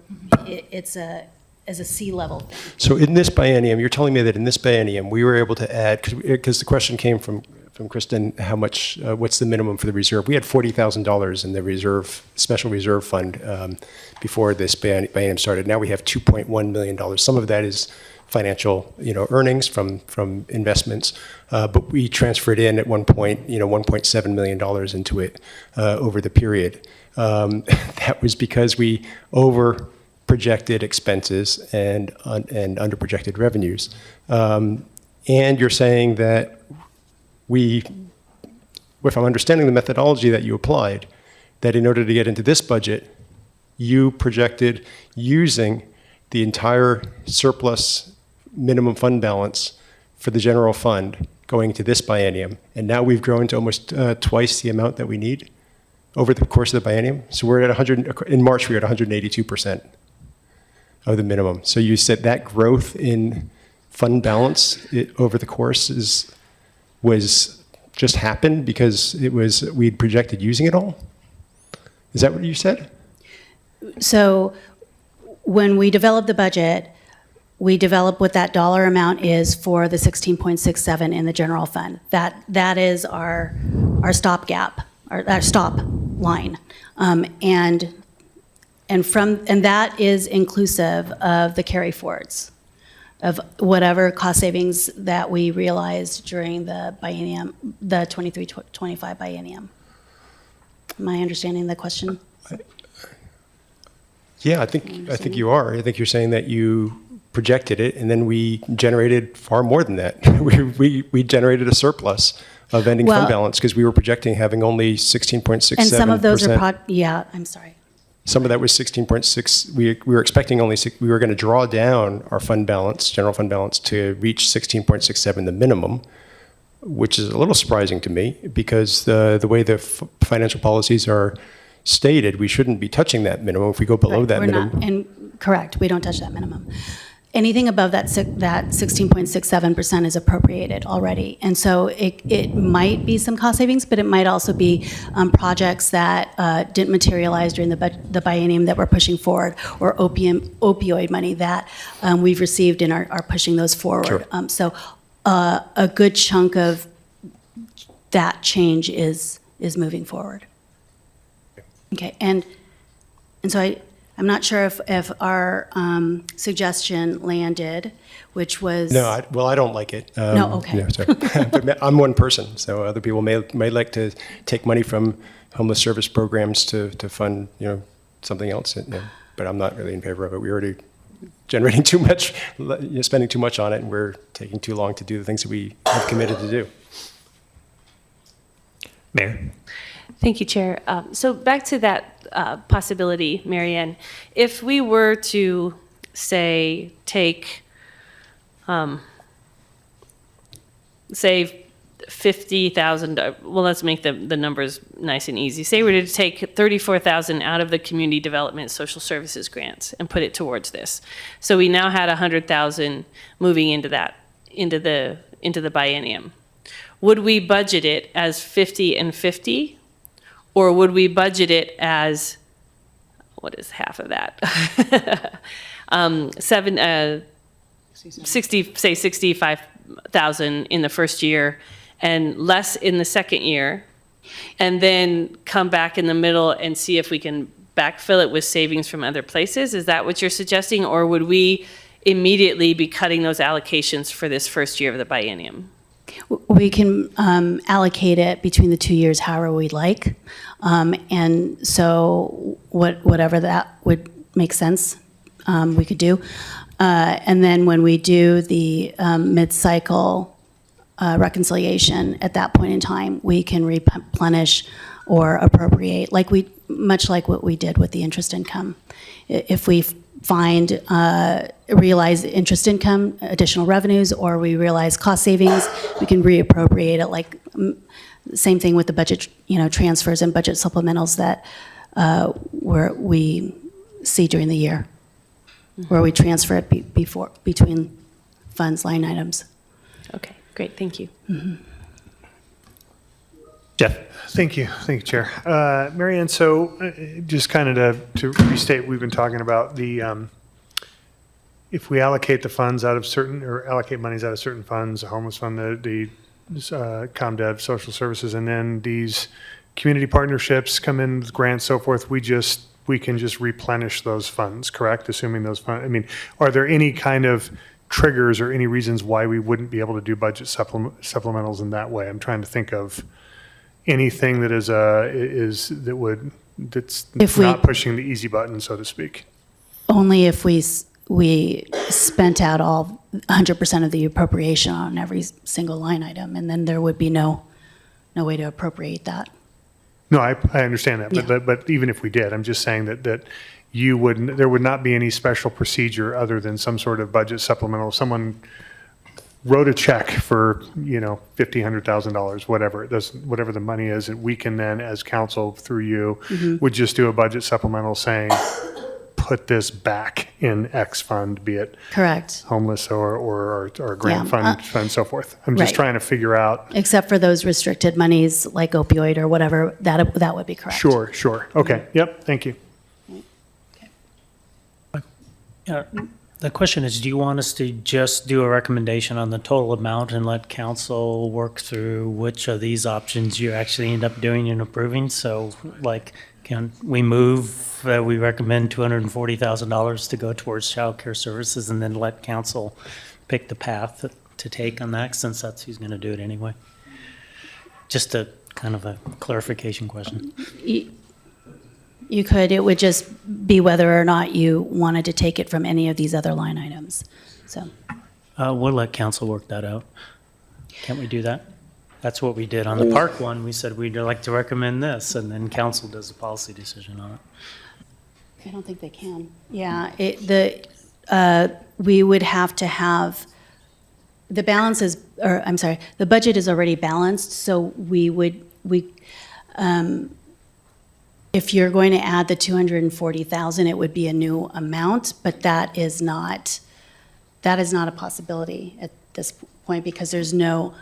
it's a C-level thing. So in this biennium, you're telling me that in this biennium, we were able to add, because the question came from Kristen, how much, what's the minimum for the reserve? We had $40,000 in the reserve, special reserve fund before this biennium started. Now we have $2.1 million. Some of that is financial, earnings from investments, but we transferred in at one point, $1.7 million into it over the period. That was because we over projected expenses and under projected revenues. And you're saying that if I'm understanding the methodology that you applied, that in order to get into this budget, you projected using the entire surplus minimum fund balance for the general fund going into this biennium, and now we've grown to almost twice the amount that we need over the course of the biennium. So we're at 100, in March we were at 182% of the minimum. So you said that growth in fund balance over the course was just happened because we'd projected using it all? Is that what you said? So when we develop the budget, we develop what that dollar amount is for the 16.67 in the general fund. That is our stopgap, our stop line. And that is inclusive of the carry forwards of whatever cost savings that we realized during the biennium, the 23-25 biennium. Am I understanding the question? Yeah, I think you are. I think you're saying that you projected it, and then we generated far more than that. we generated a surplus of ending fund balance because we were projecting having only 16.67%. And some of those are, yeah, I'm sorry. Some of that was 16.6. We were expecting we were going to draw down our fund balance, general fund balance, to reach 16.67, the minimum, which is a little surprising to me because the way the financial policies are stated, we shouldn't be touching that minimum. If we go below that minimum. Correct, we don't touch that minimum. Anything above that 16.67% is appropriated already. And so it might be some cost savings, but it might also be projects that didn't materialize during the biennium that we're pushing forward, or opioid money that we've received and are pushing those forward. Sure. So a good chunk of that change is moving forward. Okay, and so I'm not sure if our suggestion landed, which was... No, I don't like it. No, okay. No, sorry. But I'm one person, so other people may like to take money from homeless service programs to fund, something else. But I'm not really in favor of it. We're already generating too much, spending too much on it, and we're taking too long to do the things that we have committed to do. Mayor? Thank you, Chair. So back to that possibility, Marianne, if we were to, say, take, say, $50,000, well, let's make the numbers nice and easy. Say we're to take $34,000 out of the community development social services grants and put it towards this. So we now had $100,000 moving into that, into the biennium. Would we budget it as 50 and 50? Or would we budget it as, what is half of that? 65,000 in the first year and less in the second year, and then come back in the middle and see if we can backfill it with savings from other places? Is that what you're suggesting? Or would we immediately be cutting those allocations for this first year of the biennium? We can allocate it between the 2 years however we'd like. And so whatever that would make sense, we could do. And then when we do the mid-cycle reconciliation, at that point in time, we can replenish or appropriate, much like what we did with the interest income. If we find, realize interest income, additional revenues, or we realize cost savings, we can reappropriate it, like, same thing with the budget, transfers and budget supplementals that we see during the year, where we transfer it between funds line items. Okay, great, thank you. Jeff? Thank you, Chair. Mary Ann, so just kind of to restate, we've been talking about the, if we allocate the funds out of certain, or allocate monies out of certain funds, the homeless fund, the ComDev, social services, and then these community partnerships come in with grants, so forth, we can just replenish those funds, correct? Assuming those funds, I mean, are there any kind of triggers or any reasons why we wouldn't be able to do budget supplementals in that way? I'm trying to think of anything that that's not pushing the easy button, so to speak. Only if we spent out all 100% of the appropriation on every single line item, and then there would be no way to appropriate that. No, I understand that, Yeah. but even if we did, I'm just saying that there would not be any special procedure other than some sort of budget supplemental. If someone wrote a check for, $50,000, $100,000, whatever it does, whatever the money is, that we can then, as council through you, would just do a budget supplemental saying, put this back in X fund, be it Correct. homeless or grant Yeah, fund, so forth. I'm just right. trying to figure out. Except for those restricted monies like opioid or whatever, that would be correct. Sure. Okay. Yep. Thank you. The question is, do you want us to just do a recommendation on the total amount and let council work through which of these options you actually end up doing and approving? So like, can we move, we recommend $240,000 to go towards child care services and then let council pick the path to take on that, since that's who's going to do it anyway? Just a kind of a clarification question. You could, it would just be whether or not you wanted to take it from any of these other line items, so. We'll let council work that out. Can't we do that? That's what we did on the park one. We said we'd like to recommend this, and then council does a policy decision on it. I don't think they can. Yeah, we would have to have, the balance is, or I'm sorry, the budget is already balanced, so if you're going to add the 240,000, it would be a new amount, but that is not a possibility at this point, because there's no.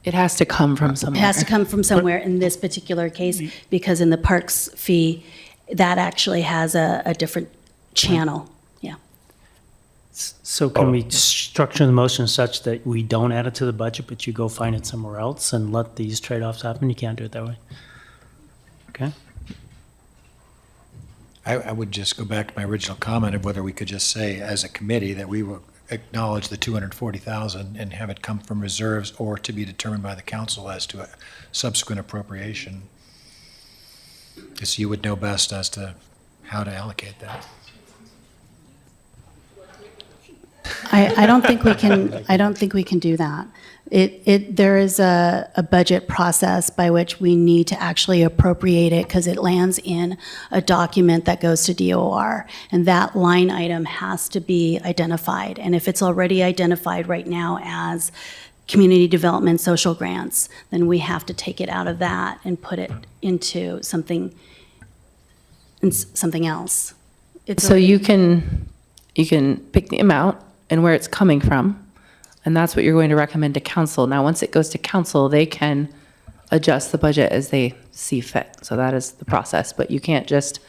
It has to come from somewhere. It has to come from somewhere in this particular case, because in the parks fee, that actually has a different channel. Yeah. So can we structure the motion such that we don't add it to the budget, but you go find it somewhere else and let these trade-offs happen? You can't do it that way. Okay. I would just go back to my original comment of whether we could just say as a committee that we will acknowledge the 240,000 and have it come from reserves or to be determined by the council as to a subsequent appropriation. Because you would know best as to how to allocate that. I don't think we can do that. There is a budget process by which we need to actually appropriate it, because it lands in a document that goes to DOR, and that line item has to be identified. And if it's already identified right now as community development social grants, then we have to take it out of that and put it into something else. So you can pick the amount and where it's coming from, and that's what you're going to recommend to council. Now, once it goes to council, they can adjust the budget as they see fit. So that is the process, but you can't just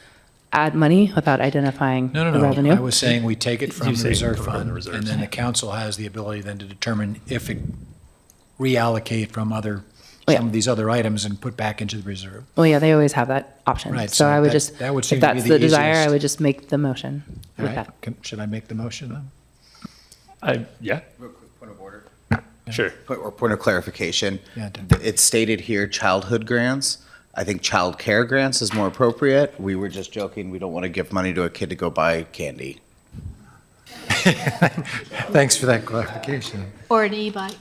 add money without identifying the revenue. I was saying we take it from the reserve fund, and then the council has the ability then to determine if it reallocate from some of these other items and put back into the reserve. Well, yeah, they always have that option. Right, So I would just, that would if seem to be that's the the desire, I easiest. would just make the motion All with right, that. should I make the motion then? Yeah. Real quick point of order. Sure. Point of clarification. Yeah, Dan. It's stated here, childhood grants. I think child care grants is more appropriate. We were just joking, we don't want to give money to a kid to go buy candy. Thanks for that clarification. Or an e-bike.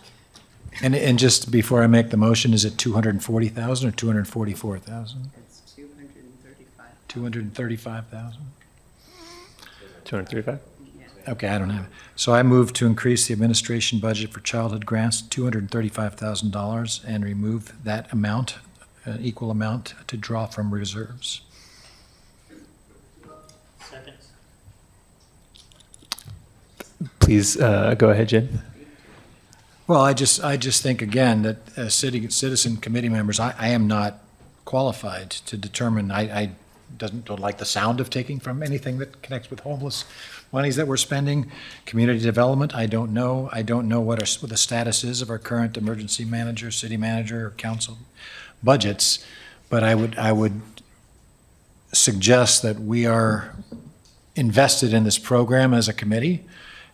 And just before I make the motion, is it 240,000 or 244,000? It's 235. 235,000? 235? Okay, I don't have it. So I move to increase the administration budget for childhood grants to $235,000 and remove that amount, an equal amount to draw from reserves. Please go ahead, Jim. Well, I just think, again, that as citizen committee members, I am not qualified to determine, I don't like the sound of taking from anything that connects with homeless monies that we're spending. Community development, I don't know. I don't know what the status is of our current emergency manager, city manager, or council budgets, but I would suggest that we are invested in this program as a committee,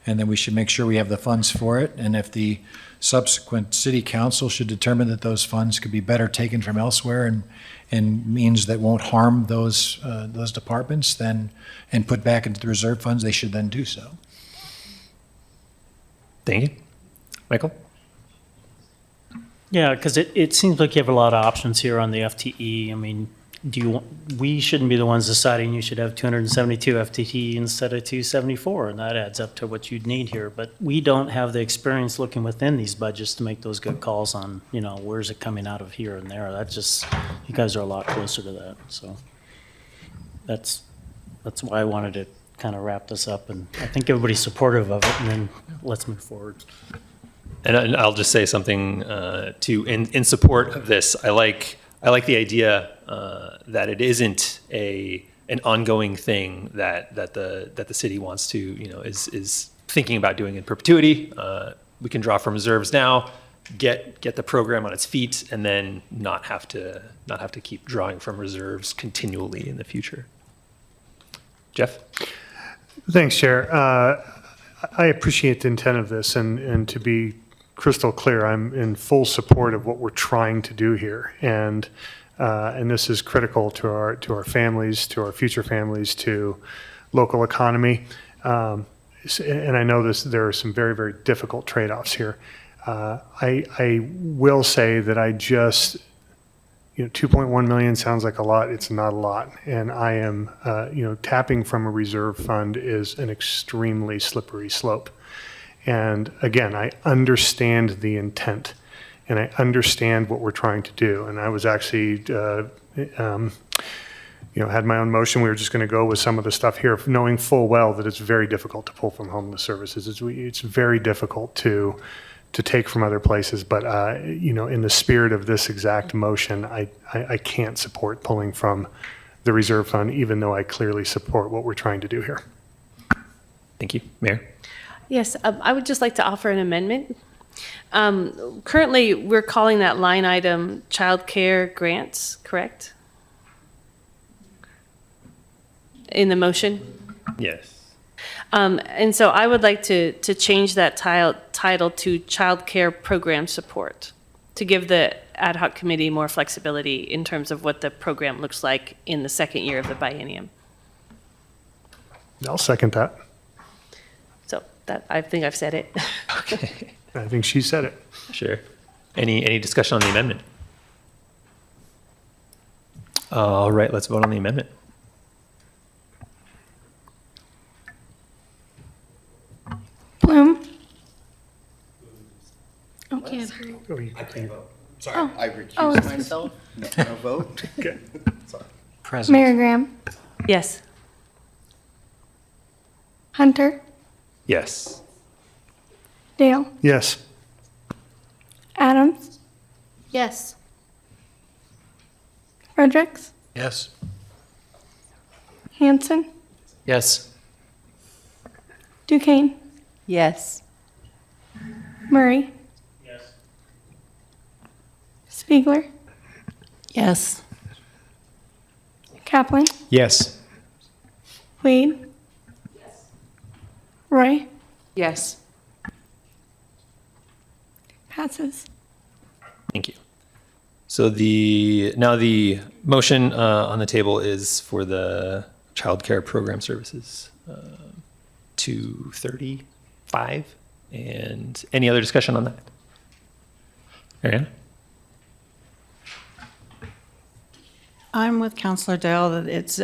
and then we should make sure we have the funds for it. And if the subsequent city council should determine that those funds could be better taken from elsewhere and means that won't harm those departments, then, and put back into the reserve funds, they should then do so. Thank you. Michael? Yeah, because it seems like you have a lot of options here on the FTE. I mean, we shouldn't be the ones deciding you should have 272 FTE instead of 274, and that adds up to what you'd need here. But we don't have the experience looking within these budgets to make those good calls on, where's it coming out of here and there. That's just, you guys are a lot closer to that. So that's why I wanted to kind of wrap this up, and I think everybody's supportive of it, and then let's move forward. And I'll just say something in support of this. I like the idea that it isn't an ongoing thing that the city wants to, is thinking about doing in perpetuity. We can draw from reserves now, get the program on its feet, and then not have to keep drawing from reserves continually in the future. Jeff? Thanks, Chair. I appreciate the intent of this, and to be crystal clear, I'm in full support of what we're trying to do here, and this is critical to our families, to our future families, to local economy. And I know there are some very, very difficult trade-offs here. I will say that I just, 2.1 million sounds like a lot. It's not a lot, and I am, tapping from a reserve fund is an extremely slippery slope. And again, I understand the intent, and I understand what we're trying to do. And I was actually, had my own motion. We were just going to go with some of the stuff here, knowing full well that it's very difficult to pull from homeless services. It's very difficult to take from other places. But in the spirit of this exact motion, I can't support pulling from the reserve fund, even though I clearly support what we're trying to do here. Thank you. Mayor? Yes, I would just like to offer an amendment. Currently, we're calling that line item child care grants, correct? In the motion? Yes. And so I would like to change that title to child care program support, to give the ad hoc committee more flexibility in terms of what the program looks like in the second year of the biennium. I'll second that. So that, I think I've said it. Okay. I think she said it. Sure. Any discussion on the amendment? All right, let's vote on the amendment. Bloom. Okay. I can't vote. Sorry, Oh. I recused Oh, it's- myself. No vote. Okay. Sorry. Present. Mayor Graham. Yes. Hunter. Yes. Dale. Yes. Adams. Yes. Fredericks. Yes. Hanson. Yes. Duquesne. Yes. Murray. Yes. Spiegler. Yes. Kaplan. Yes. Wade. Roy. Yes. Passes. Thank you. So now the motion on the table is for the child care program services, 235. And any other discussion on that? Ariana? I'm with Counselor Dale that it's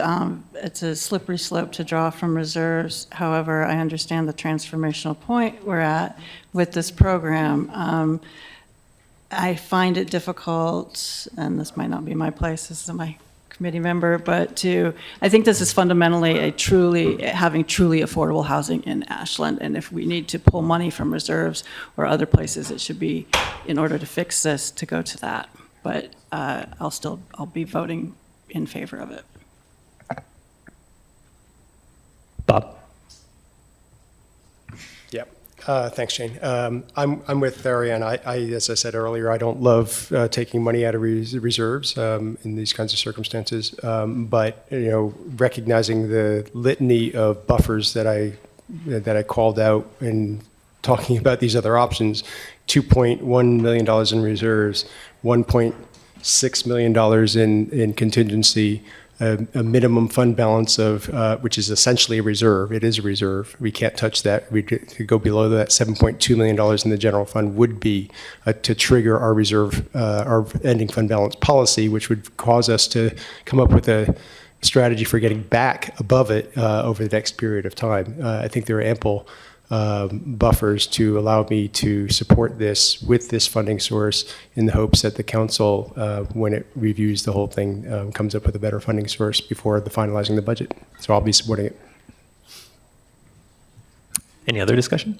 a slippery slope to draw from reserves. However, I understand the transformational point we're at with this program. I find it difficult, and this might not be my place, this is my committee member, but I think this is fundamentally having truly affordable housing in Ashland. And if we need to pull money from reserves or other places, it should be, in order to fix this, to go to that. But I'll be voting in favor of it. Bob? Yep. Thanks, Jane. I'm with Ariane. As I said earlier, I don't love taking money out of reserves in these kinds of circumstances. But recognizing the litany of buffers that I called out in talking about these other options, $2.1 million in reserves, $1.6 million in contingency, a minimum fund balance of, which is essentially a reserve. It is a reserve. We can't touch that. We could go below that. $7.2 million in the general fund would be to trigger our reserve, our ending fund balance policy, which would cause us to come up with a strategy for getting back above it over the next period of time. I think there are ample buffers to allow me to support this with this funding source in the hopes that the council, when it reviews the whole thing, comes up with a better funding source before finalizing the budget. So I'll be supporting it. Any other discussion?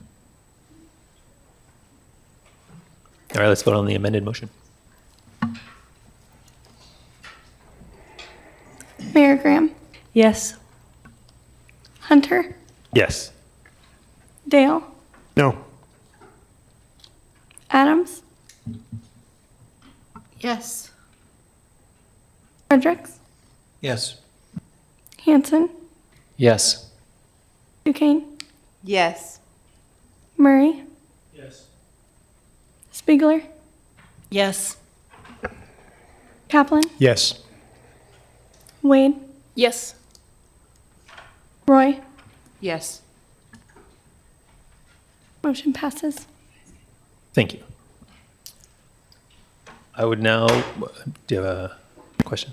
All right, let's vote on the amended motion. Mayor Graham, Yes. Hunter, Yes. Dale, No. Adams, Yes. Fredericks, Yes. Hanson, Yes. Duquesne, Yes. Murray. Yes. Spiegler, Yes. Kaplan, Yes. Wade, Yes. Roy. Yes. Motion passes. Thank you. I would now, do you have a question?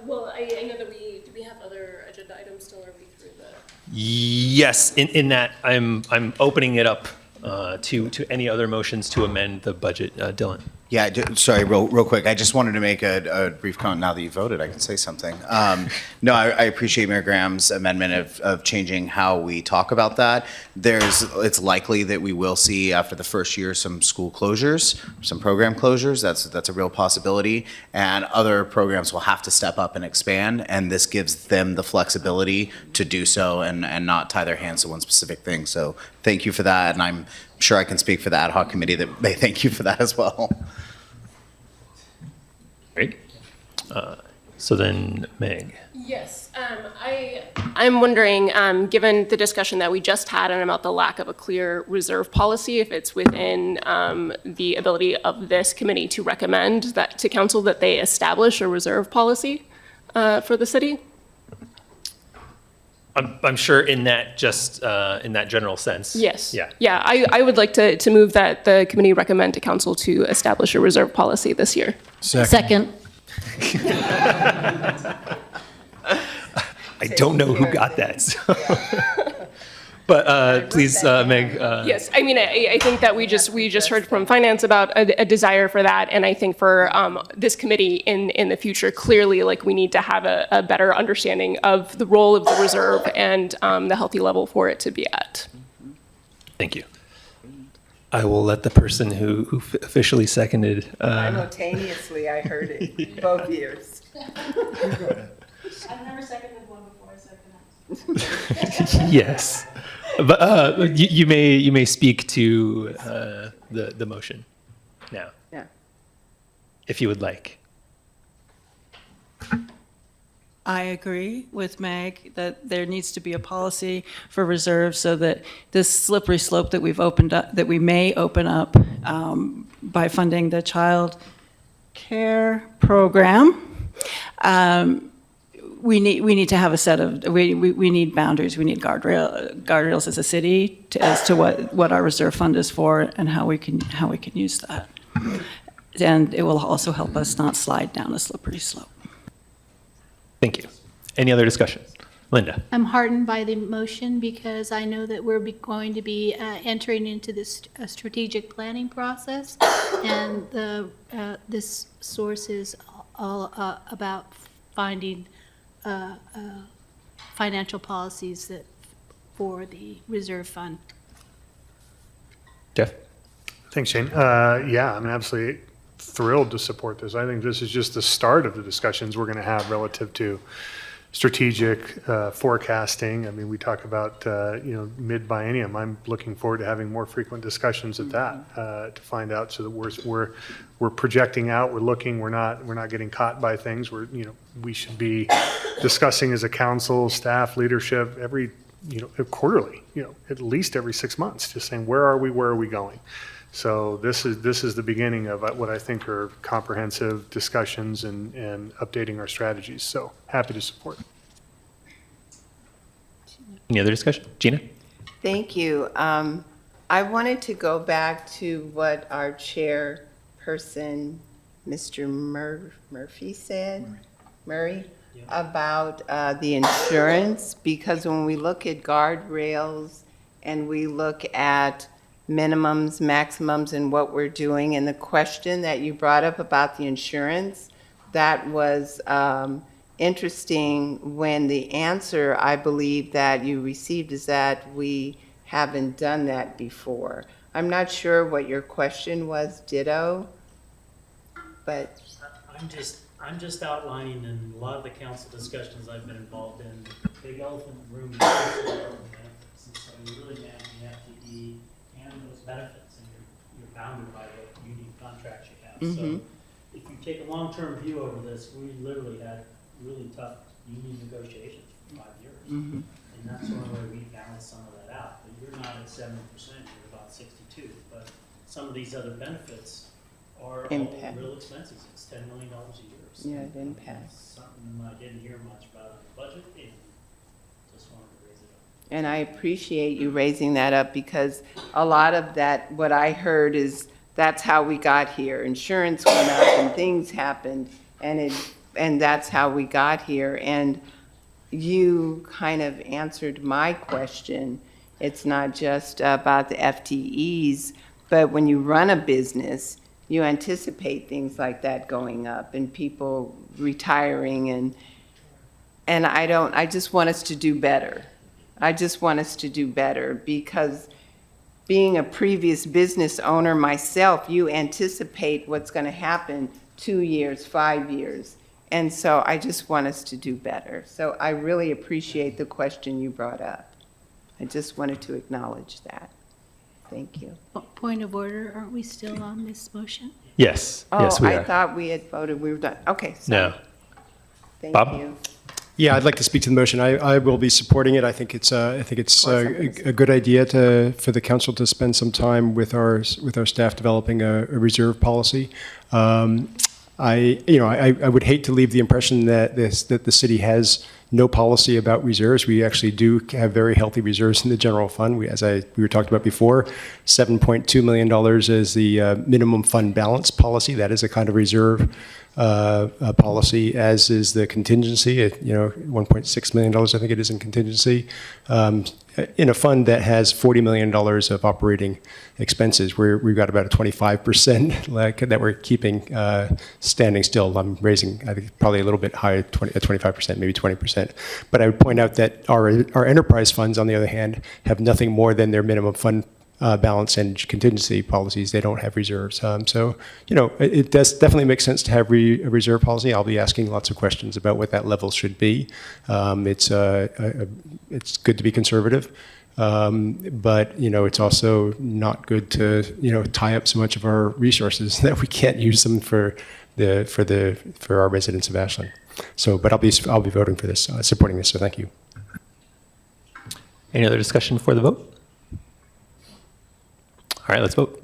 Well, I know that do we have other agenda items still, or are we through the? Yes, in that I'm opening it up to any other motions to amend the budget. Dylan? Yeah, sorry, real quick. I just wanted to make a brief comment. Now that you voted, I can say something. No, I appreciate Mayor Graham's amendment of changing how we talk about that. It's likely that we will see after the first year some school closures, some program closures. That's a real possibility, and other programs will have to step up and expand. And this gives them the flexibility to do so and not tie their hands to one specific thing. So thank you for that, and I'm sure I can speak for the ad hoc committee that they thank you for that as well. Great. So then, Meg. Yes, I'm wondering, given the discussion that we just had and about the lack of a clear reserve policy, if it's within the ability of this committee to recommend that to council that they establish a reserve policy for the city? I'm sure in that in that general sense. Yes. Yeah. Yeah, I would like to move that the committee recommend to council to establish a reserve policy this year. Second. I don't know who got that. So. But please, Meg. Yes, I mean, I think that we just heard from finance about a desire for that, and I think for this committee in the future, clearly, like, we need to have a better understanding of the role of the reserve and the healthy level for it to be at. Thank you. I will let the person who officially seconded. Simultaneously, I heard it both years. I've never seconded one before I seconded. Yes, but you may speak to the motion now. Yeah. If you would like. I agree with Meg that there needs to be a policy for reserves so that this slippery slope that we've opened up, that we may open up by funding the child care program, we need to have a set of, we need boundaries, we need guardrails as a city as to what our reserve fund is for and how we can use that. And it will also help us not slide down a slippery slope. Thank you. Any other discussion? Linda? I'm heartened by the motion because I know that we're going to be entering into this strategic planning process, and this source is all about finding financial policies that for the reserve fund. Jeff? Thanks, Shane. Yeah, I'm absolutely thrilled to support this. I think this is just the start of the discussions we're going to have relative to strategic forecasting. I mean, we talk about mid-biennium. I'm looking forward to having more frequent discussions at that to find out, so that we're projecting out, we're looking, we're not getting caught by things. We should be discussing as a council, staff, leadership every quarterly, at least every 6 months, just saying where are we going. So this is the beginning of what I think are comprehensive discussions and updating our strategies. So happy to support. Any other discussion? Gina? Thank you. I wanted to go back to what our chairperson, Mr. Murphy said, Murray, about the insurance, because when we look at guardrails and we look at minimums, maximums, and what we're doing, and the question that you brought up about the insurance, that was interesting, when the answer I believe that you received is that we haven't done that before. I'm not sure what your question was, ditto, but I'm just outlining in a lot of the council discussions I've been involved in, big elephant in the room. And so you're really managing FTE and those benefits, and you're bounded by what union contracts you have. Mm-hmm. So if you take a long-term view over this, we literally had really tough union negotiations for 5 years. Mm-hmm. And that's one way we balance some of that out. But you're not at 70%, you're about 62. But some of these other benefits are all real expenses. It's $10 million a year. So yeah, it impacts. Something I didn't hear much about in the budget, and just wanted to raise it up. And I appreciate you raising that up, because a lot of that, what I heard is that's how we got here. Insurance went up and things happened, and that's how we got here. And you kind of answered my question. It's not just about the FTEs, but when you run a business, you anticipate things like that going up and people retiring, and I just want us to do better. I just want us to do better, because being a previous business owner myself, you anticipate what's going to happen 2 years, 5 years. And so I just want us to do better. So I really appreciate the question you brought up. I just wanted to acknowledge that. Thank you. Point of order, aren't we still on this motion? Yes. Oh, yes, we are. I thought we had voted. We were done. Okay. No. Thank Bob? you. Yeah, I'd like to speak to the motion. I will be supporting it. I think it's a good idea for the council to spend some time with our staff developing a reserve policy. I would hate to leave the impression that the city has no policy about reserves. We actually do have very healthy reserves in the general fund. We were talked about before, $7.2 million is the minimum fund balance policy. That is a kind of reserve policy, as is the contingency. $1.6 million, I think it is, in contingency, in a fund that has $40 million of operating expenses. We've got about a 25% that we're keeping standing still. I'm raising, I think, probably a little bit higher, 25%, maybe 20%. But I would point out that our enterprise funds, on the other hand, have nothing more than their minimum fund balance and contingency policies. They don't have reserves. So, it does definitely make sense to have a reserve policy. I'll be asking lots of questions about what that level should be. It's good to be conservative, but it's also not good to tie up so much of our resources that we can't use them for our residents of Ashland. So, but I'll be voting for this, supporting this. So, thank you. Any other discussion before the vote? All right, let's vote.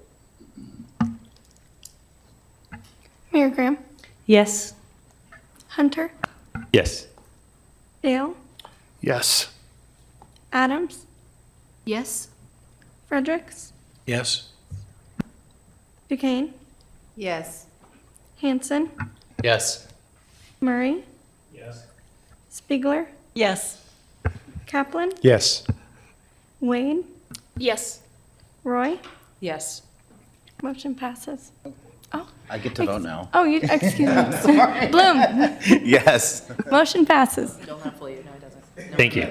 Mayor Graham, Yes. Hunter, Yes. Dale, Yes. Adams, Yes? Fredericks, Yes. Duquesne, Yes. Hanson, Yes. Murray, Yes. Spiegler, Yes. Kaplan, Yes. Wade, Yes. Roy. Yes. Motion passes. Oh, I get to vote now. oh, you, excuse me. Bloom. Yes. Motion passes. Thank you.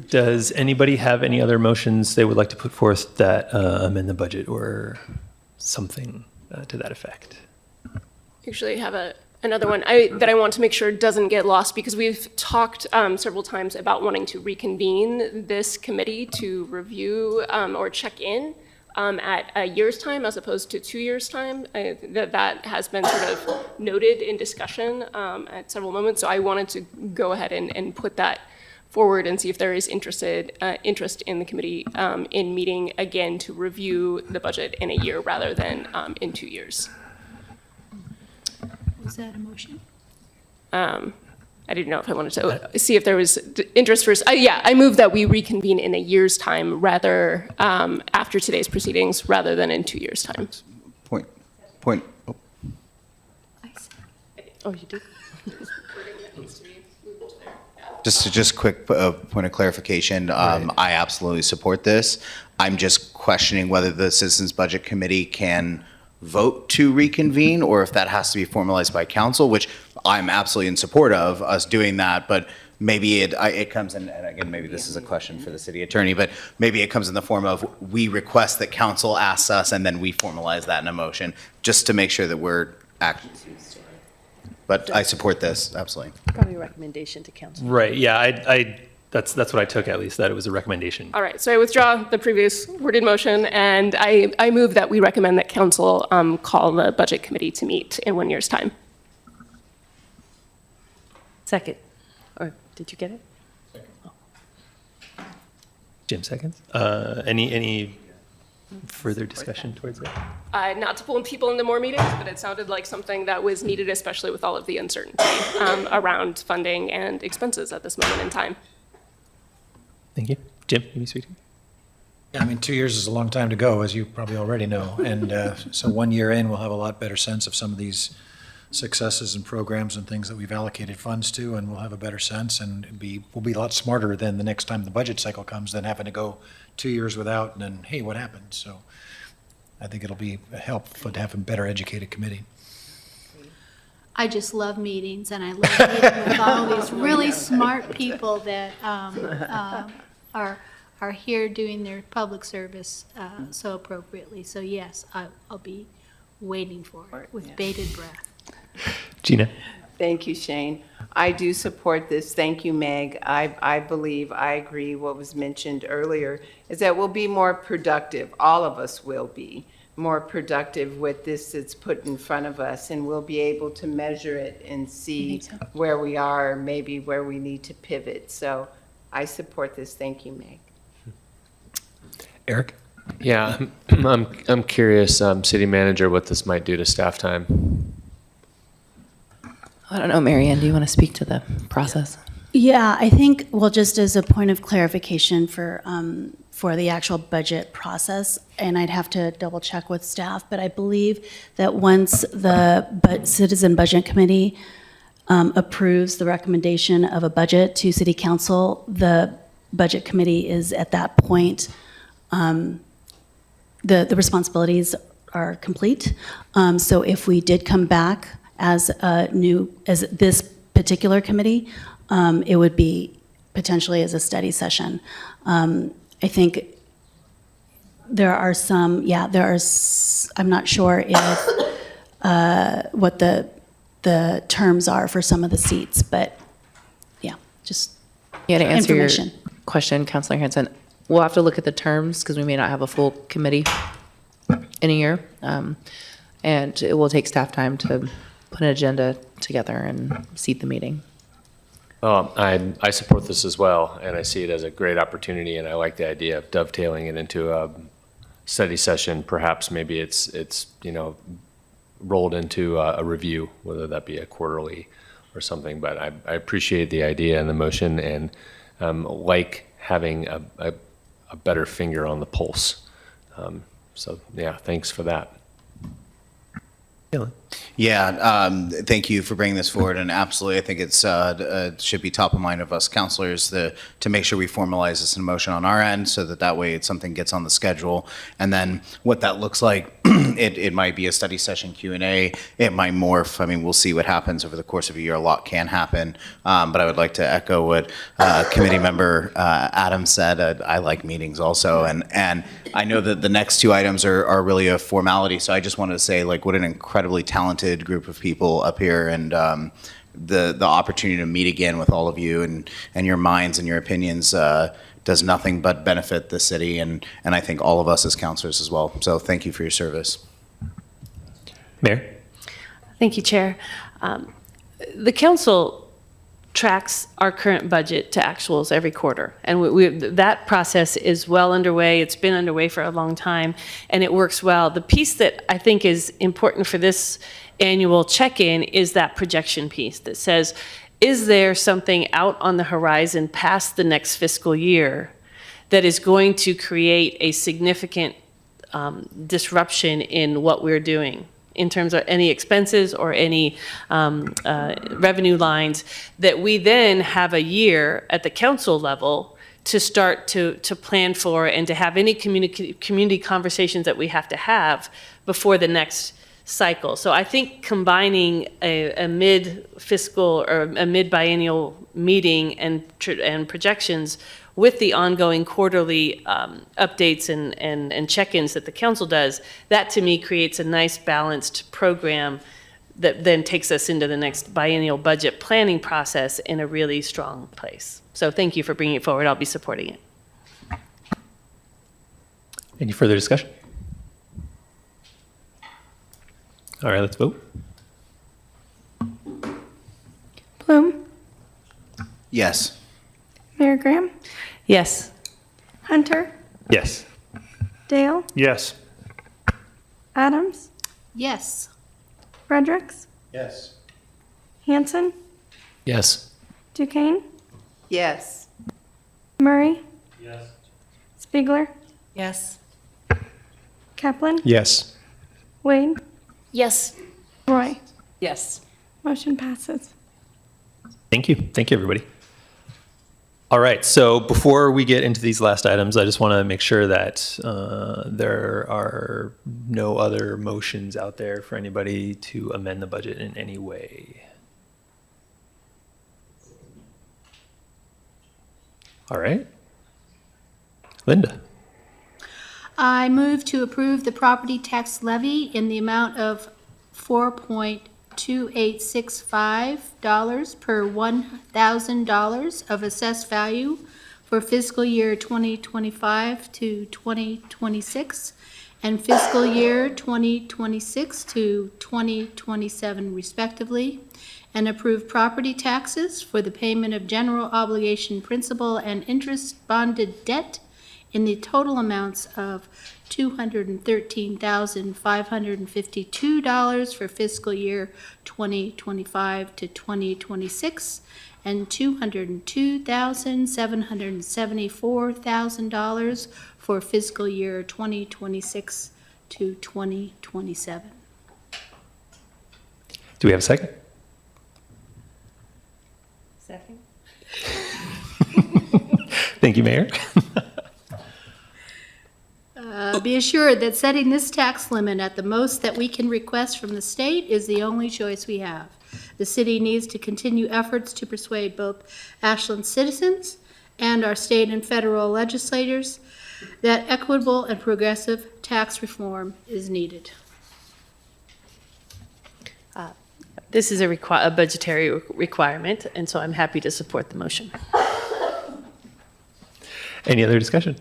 Does anybody have any other motions they would like to put forth that amend the budget or something to that effect? Actually, I have another one that I want to make sure doesn't get lost, because we've talked several times about wanting to reconvene this committee to review or check in at a year's time as opposed to 2 years' time. That has been sort of noted in discussion at several moments. So I wanted to go ahead and put that forward and see if there is interest in the committee in meeting again to review the budget in a year rather than in 2 years. Was that a motion? I didn't know if I wanted to see if there was interest first. Yeah, I move that we reconvene in a year's time rather after today's proceedings rather than in 2 years' time. Point. Oh. Oh, you did? Just quick point of clarification. I absolutely support this. I'm just questioning whether the Citizens Budget Committee can vote to reconvene, or if that has to be formalized by council, which I'm absolutely in support of us doing that, but maybe it comes in, and again, maybe this is a question for the city attorney, but maybe it comes in the form of we request that council asks us and then we formalize that in a motion, just to make sure that we're acting. But I support this, absolutely. Probably a recommendation to council. Right, yeah, that's what I took, at least, that it was a recommendation. All right, so I withdraw the previous worded motion, and I move that we recommend that council call the budget committee to meet in 1 year's time. Second. Or did you get it? Jim seconds. Any further discussion towards it? Not to pull people into more meetings, but it sounded like something that was needed, especially with all of the uncertainty around funding and expenses at this moment in time. Thank you. Jim, can you speak to me? Yeah, I mean, 2 years is a long time to go, as you probably already know. And so 1 year in, we'll have a lot better sense of some of these successes and programs and things that we've allocated funds to, and we'll have a better sense, and we'll be a lot smarter than the next time the budget cycle comes than having to go 2 years without, and then, hey, what happened? So I think it'll be helpful to have a better educated committee. I just love meetings, and I love meeting with all these really smart people that are here doing their public service so appropriately. So yes, I'll be waiting for it with bated breath. Gina? Thank you, Shane. I do support this. Thank you, Meg. I believe, I agree what was mentioned earlier, is that we'll be more productive. All of us will be more productive with this that's put in front of us, and we'll be able to measure it and see where we are, maybe where we need to pivot. So I support this. Thank you, Meg. Eric? Yeah, I'm curious, city manager, what this might do to staff time. I don't know, Mary Ann, do you want to speak to the process? Yeah, I think, well, just as a point of clarification for the actual budget process, and I'd have to double check with staff, but I believe that once the Citizen Budget Committee approves the recommendation of a budget to City Council, the Budget Committee is at that point, the responsibilities are complete. So if we did come back as this particular committee, it would be potentially as a study session. I think there are some, I'm not sure if, what the terms are for some of the seats, but yeah, just Yeah, to answer your information. question, Councilor Hanson, we'll have to look at the terms because we may not have a full committee in a year. And it will take staff time to put an agenda together and seat the meeting. I support this as well, and I see it as a great opportunity, and I like the idea of dovetailing it into a study session. Perhaps maybe it's rolled into a review, whether that be a quarterly or something. But I appreciate the idea and the motion, and like having a better finger on the pulse. So yeah, thanks for that. Yeah, thank you for bringing this forward, and absolutely, I think it's should be top of mind of us counselors to make sure we formalize this in motion on our end, so that way it's something gets on the schedule, and then what that looks like, it might be a study session Q&A, it might morph. I mean, we'll see what happens over the course of a year. A lot can happen, but I would like to echo what committee member Adam said. I like meetings also, and I know that the next two items are really a formality, so I just wanted to say, like, what an incredibly talented group of people up here, and the opportunity to meet again with all of you and your minds and your opinions does nothing but benefit the city, and I think all of us as counselors as well. So thank you for your service. Mayor? Thank you, Chair. The council tracks our current budget to actuals every quarter, and that process is well underway. It's been underway for a long time, and it works well. The piece that I think is important for this annual check-in is that projection piece that says, is there something out on the horizon past the next fiscal year that is going to create a significant disruption in what we're doing, in terms of any expenses or any revenue lines, that we then have a year at the council level to start to plan for and to have any community conversations that we have to have before the next cycle. So I think combining a mid-fiscal or a mid-biennial meeting and projections with the ongoing quarterly updates and check-ins that the council does, that to me creates a nice balanced program that then takes us into the next biennial budget planning process in a really strong place. So thank you for bringing it forward. I'll be supporting it. Any further discussion? All right, let's vote. Bloom, Yes. Mayor Graham, Yes. Hunter, Yes. Dale, Yes. Adams, Yes. Fredericks, Yes. Hanson, Yes. Duquesne, Yes. Murray, Yes. Spiegler, Yes. Kaplan, Yes. Wade, Yes. Roy. Yes. Motion passes. Thank you. Thank you, everybody. All right, so before we get into these last items, I just want to make sure that there are no other motions out there for anybody to amend the budget in any way. All right. Linda. I move to approve the property tax levy in the amount of $4.2865 per $1,000 of assessed value for fiscal year 2025 to 2026 and fiscal year 2026 to 2027 respectively, and approve property taxes for the payment of general obligation principal and interest bonded debt in the total amounts of $213,552 for fiscal year 2025 to 2026 and $202,774,000 for fiscal year 2026 to 2027. Do we have a second? Second. Thank you, Mayor. Be assured that setting this tax limit at the most that we can request from the state is the only choice we have. The city needs to continue efforts to persuade both Ashland citizens and our state and federal legislators that equitable and progressive tax reform is needed. This is a budgetary requirement, and so I'm happy to support the motion. Any other discussion?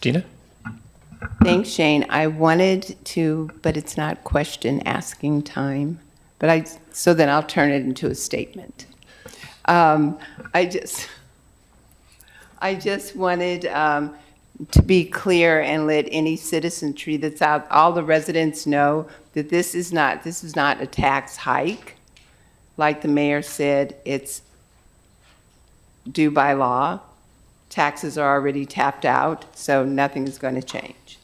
Gina? Thanks, Shane. I wanted to, but it's not question asking time. So then I'll turn it into a statement. I just wanted to be clear and let any citizenry that's out, all the residents know that this is not a tax hike. Like the mayor said, it's due by law. Taxes are already tapped out, so nothing is going to change.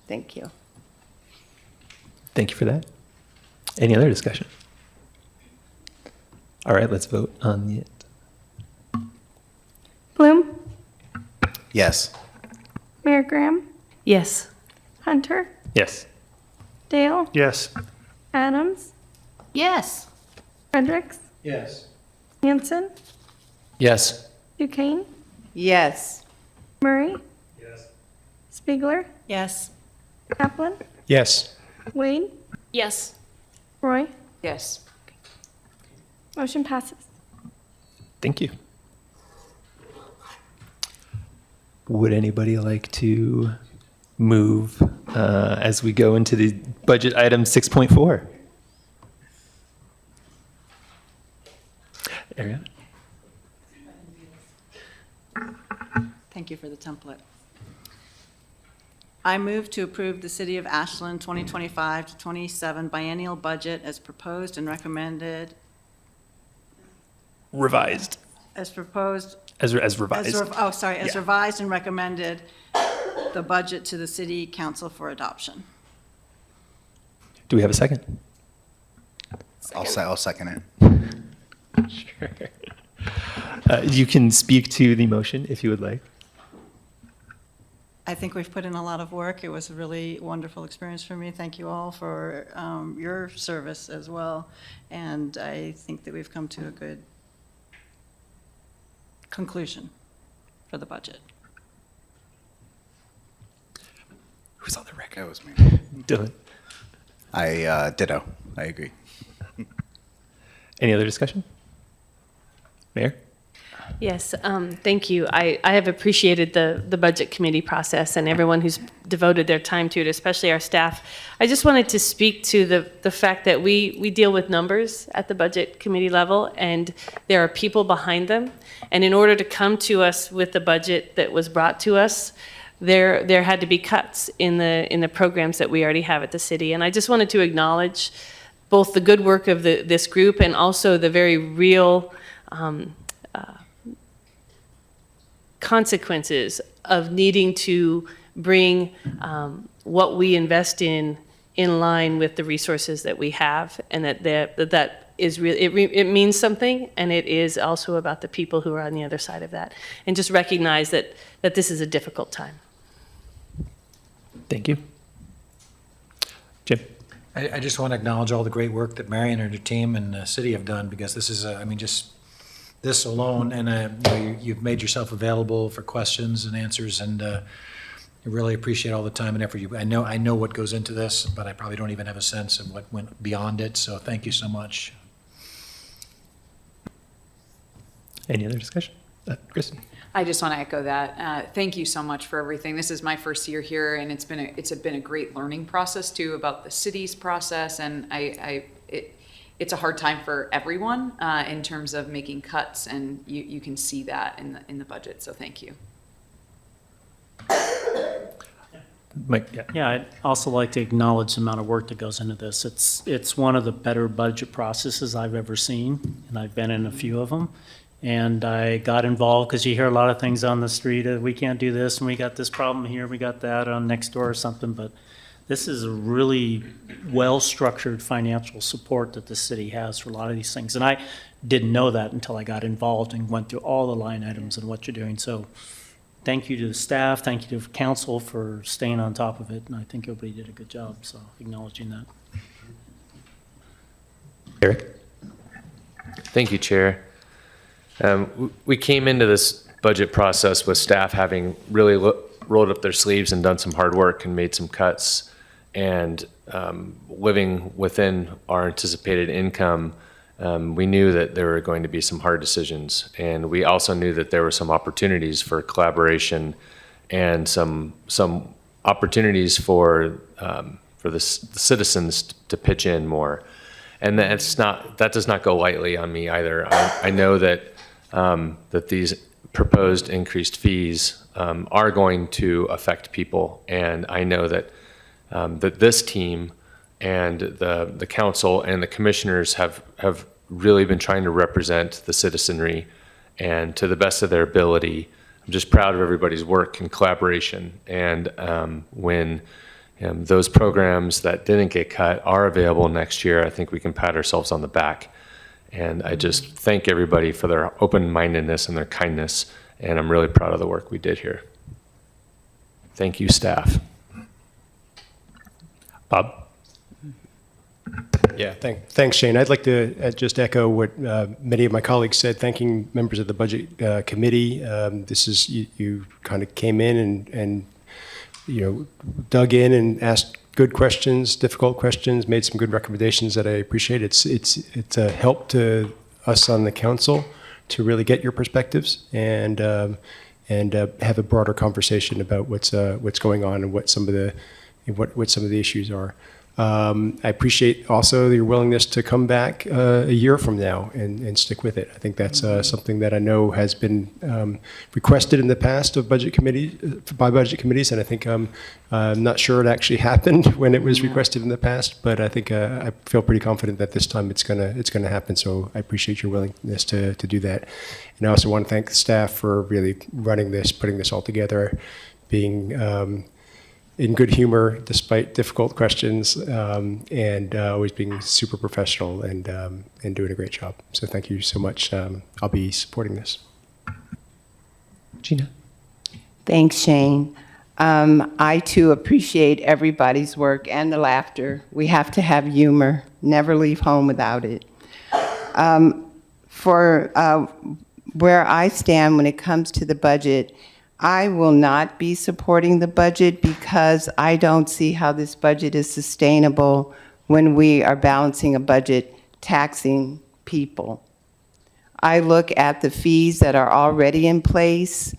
Thank you. Thank you for that. Any other discussion? All right, let's vote on it. Bloom, Yes. Mayor Graham, Yes. Hunter, Yes. Dale, Yes. Adams, Yes. Fredericks, Yes. Hanson, Yes. Duquesne, Yes. Murray. Yes. Spiegler, Yes. Kaplan, Yes. Wade, Yes. Roy. Yes. Motion passes. Thank you. Would anybody like to move as we go into the budget item 6.4? Ariana? Thank you for the template. I move to approve the City of Ashland 2025 to 27 biennial budget as proposed and recommended, Revised. as proposed. As revised. As revised and recommended the budget to the City Council for adoption. Do we have a second? I'll second it. Sure. You can speak to the motion if you would like. I think we've put in a lot of work. It was a really wonderful experience for me. Thank you all for your service as well. And I think that we've come to a good conclusion for the budget. Who's on the record? That was me. Dylan. I ditto. I agree. Any other discussion? Mayor? Yes, thank you. I have appreciated the budget committee process and everyone who's devoted their time to it, especially our staff. I just wanted to speak to the fact that we deal with numbers at the budget committee level, and there are people behind them. And in order to come to us with the budget that was brought to us, there had to be cuts in the programs that we already have at the city. And I just wanted to acknowledge both the good work of this group and also the very real consequences of needing to bring what we invest in line with the resources that we have, and that is really, it means something, and it is also about the people who are on the other side of that, and just recognize that this is a difficult time. Thank you. Jim? I just want to acknowledge all the great work that Marion and her team and the city have done, because this is, just this alone, and you've made yourself available for questions and answers, and I really appreciate all the time and effort. I know what goes into this, but I probably don't even have a sense of what went beyond it, so thank you so much. Any other discussion? Kristen? I just want to echo that. Thank you so much for everything. This is my first year here, and it's been a great learning process too about the city's process, and it's a hard time for everyone in terms of making cuts, and you can see that in the budget. So thank you. Mike? Yeah, I'd also like to acknowledge the amount of work that goes into this. It's one of the better budget processes I've ever seen, and I've been in a few of them. And I got involved because you hear a lot of things on the street, we can't do this, and we got this problem here, we got that on next door or something, but this is a really well-structured financial support that the city has for a lot of these things. And I didn't know that until I got involved and went through all the line items and what you're doing. So thank you to the staff, thank you to council for staying on top of it, and I think everybody did a good job, so acknowledging that. Eric? Thank you, Chair. We came into this budget process with staff having really rolled up their sleeves and done some hard work and made some cuts, and living within our anticipated income, we knew that there were going to be some hard decisions, and we also knew that there were some opportunities for collaboration and some opportunities for the citizens to pitch in more. And that does not go lightly on me either. I know that that these proposed increased fees are going to affect people, and I know that that this team and the council and the commissioners have really been trying to represent the citizenry, and to the best of their ability. I'm just proud of everybody's work and collaboration. And when Those programs that didn't get cut are available next year. I think we can pat ourselves on the back. And I just thank everybody for their open-mindedness and their kindness. And I'm really proud of the work we did here. Thank you, staff. Bob? Yeah, thanks, Shane. I'd like to just echo what many of my colleagues said, thanking members of the Budget Committee. This is, you kind of came in and dug in and asked good questions, difficult questions, made some good recommendations that I appreciate. It's a help to us on the council to really get your perspectives and have a broader conversation about what's going on and what some of the issues are. I appreciate also your willingness to come back a year from now and stick with it. I think that's something that I know has been requested in the past of by budget committees, and I think I'm not sure it actually happened when it was requested in the past, but I think I feel pretty confident that this time it's gonna happen. So I appreciate your willingness to do that, and I also want to thank the staff for really running this, putting this all together, being in good humor despite difficult questions, and always being super professional and doing a great job. So thank you so much. I'll be supporting this. Gina? Thanks, Shane. I too appreciate everybody's work and the laughter. We have to have humor. Never leave home without it. For where I stand when it comes to the budget, I will not be supporting the budget because I don't see how this budget is sustainable when we are balancing a budget taxing people. I look at the fees that are already in place,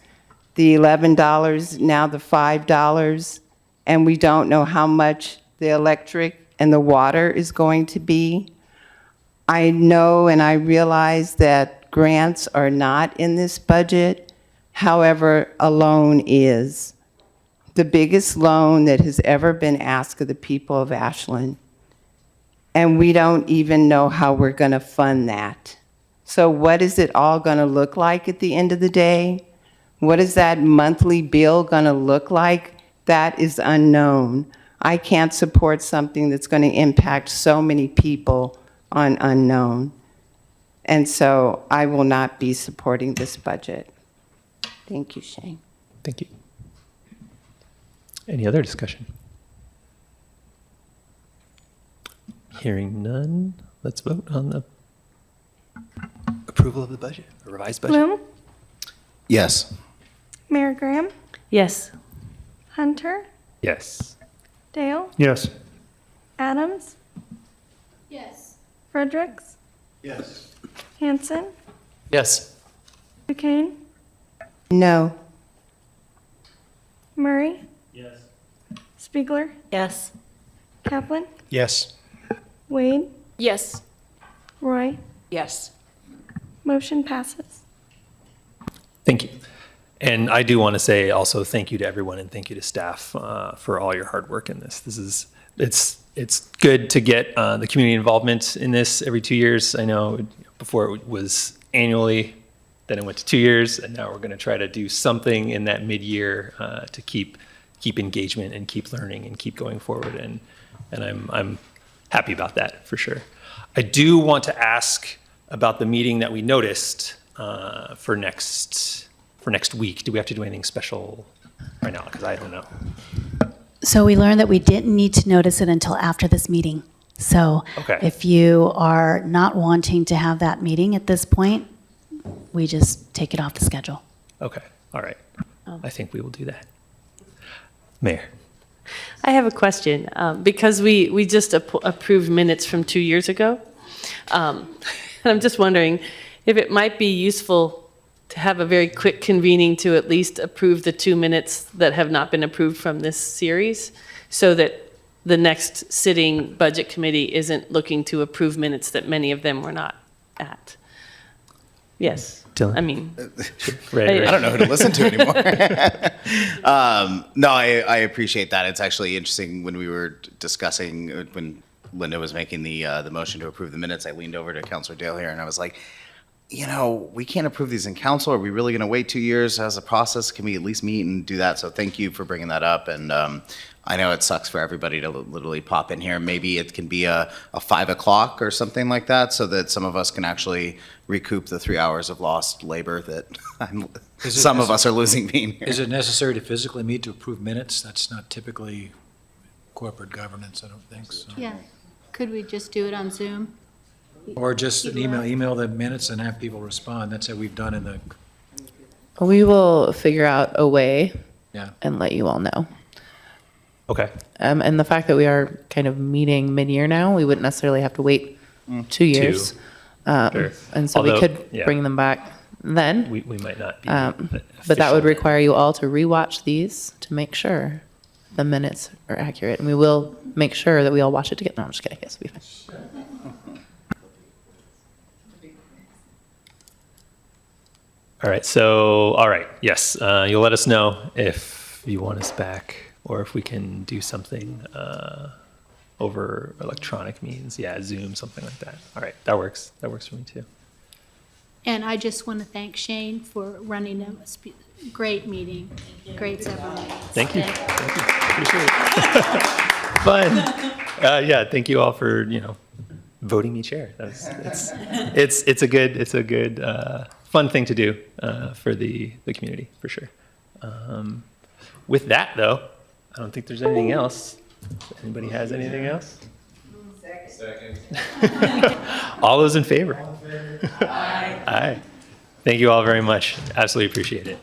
the $11, now the $5, and we don't know how much the electric and the water is going to be. I know and I realize that grants are not in this budget. However, a loan is the biggest loan that has ever been asked of the people of Ashland. And we don't even know how we're going to fund that. So what is it all going to look like at the end of the day? What is that monthly bill going to look like? That is unknown. I can't support something that's going to impact so many people on unknown. And so I will not be supporting this budget. Thank you, Shane. Thank you. Any other discussion? Hearing none, let's vote on the approval of the budget, the revised budget. Bloom, Yes. Mayor Graham, Yes. Hunter, Yes. Dale, Yes. Adams, Yes. Fredericks, Yes. Hanson, Yes. Duquesne, No. Murray, Yes. Spiegler, Yes. Kaplan, Yes. Wade, Yes. Roy. Yes. Motion passes. Thank you. And I do want to say also thank you to everyone and thank you to staff for all your hard work in this. It's good to get the community involvement in this every 2 years. I know before it was annually, then it went to 2 years, and now we're going to try to do something in that mid-year to keep engagement and keep learning and keep going forward. And I'm happy about that for sure. I do want to ask about the meeting that we noticed for next week. Do we have to do anything special right now? Because I don't know. So we learned that we didn't need to notice it until after this meeting. So Okay. if you are not wanting to have that meeting at this point, we just take it off the schedule. Okay. All right. I think we will do that. Mayor. I have a question, because we just approved minutes from 2 years ago. And I'm just wondering if it might be useful to have a very quick convening to at least approve the 2 minutes that have not been approved from this series, so that the next sitting budget committee isn't looking to approve minutes that many of them were not at. Yes. Dylan. I mean, Right. I don't know who to listen to anymore. No, I appreciate that. It's actually interesting when we were discussing, when Linda was making the motion to approve the minutes, I leaned over to Councilor Dale here and I was like, we can't approve these in council. Are we really going to wait 2 years as a process? Can we at least meet and do that? So thank you for bringing that up. And I know it sucks for everybody to literally pop in here. Maybe it can be a 5 o'clock or something like that, so that some of us can actually recoup the 3 hours of lost labor that some of us are losing being here. Is it necessary to physically meet to approve minutes? That's not typically corporate governance, I don't think so. Yeah. Could we just do it on Zoom? Or just an email the minutes and have people respond. That's what we've done in the, We will figure out a way yeah. and let you all know. Okay. And the fact that we are kind of meeting mid-year now, we wouldn't necessarily have to wait 2 years. Sure. And so we Although, could yeah. bring them back then. We might not be. But that would require you all to rewatch these to make sure the minutes are accurate. And we will make sure that we all watch it together. No, I'm just kidding. Yes, we'll be fine. All right. So, all right. Yes. You'll let us know if you want us back or if we can do something over electronic means. Yeah, Zoom, something like that. All right. That works. That works for me too. And I just want to thank Shane for running a great meeting, great several meetings. Thank you. Thank you. Appreciate it. Fun. Yeah. Thank you all for, voting me chair. It's a good fun thing to do for the community, for sure. With that, though, I don't think there's anything else. Anybody has anything else? Second. All those in favor? Aye. Aye. Thank you all very much. Absolutely appreciate it.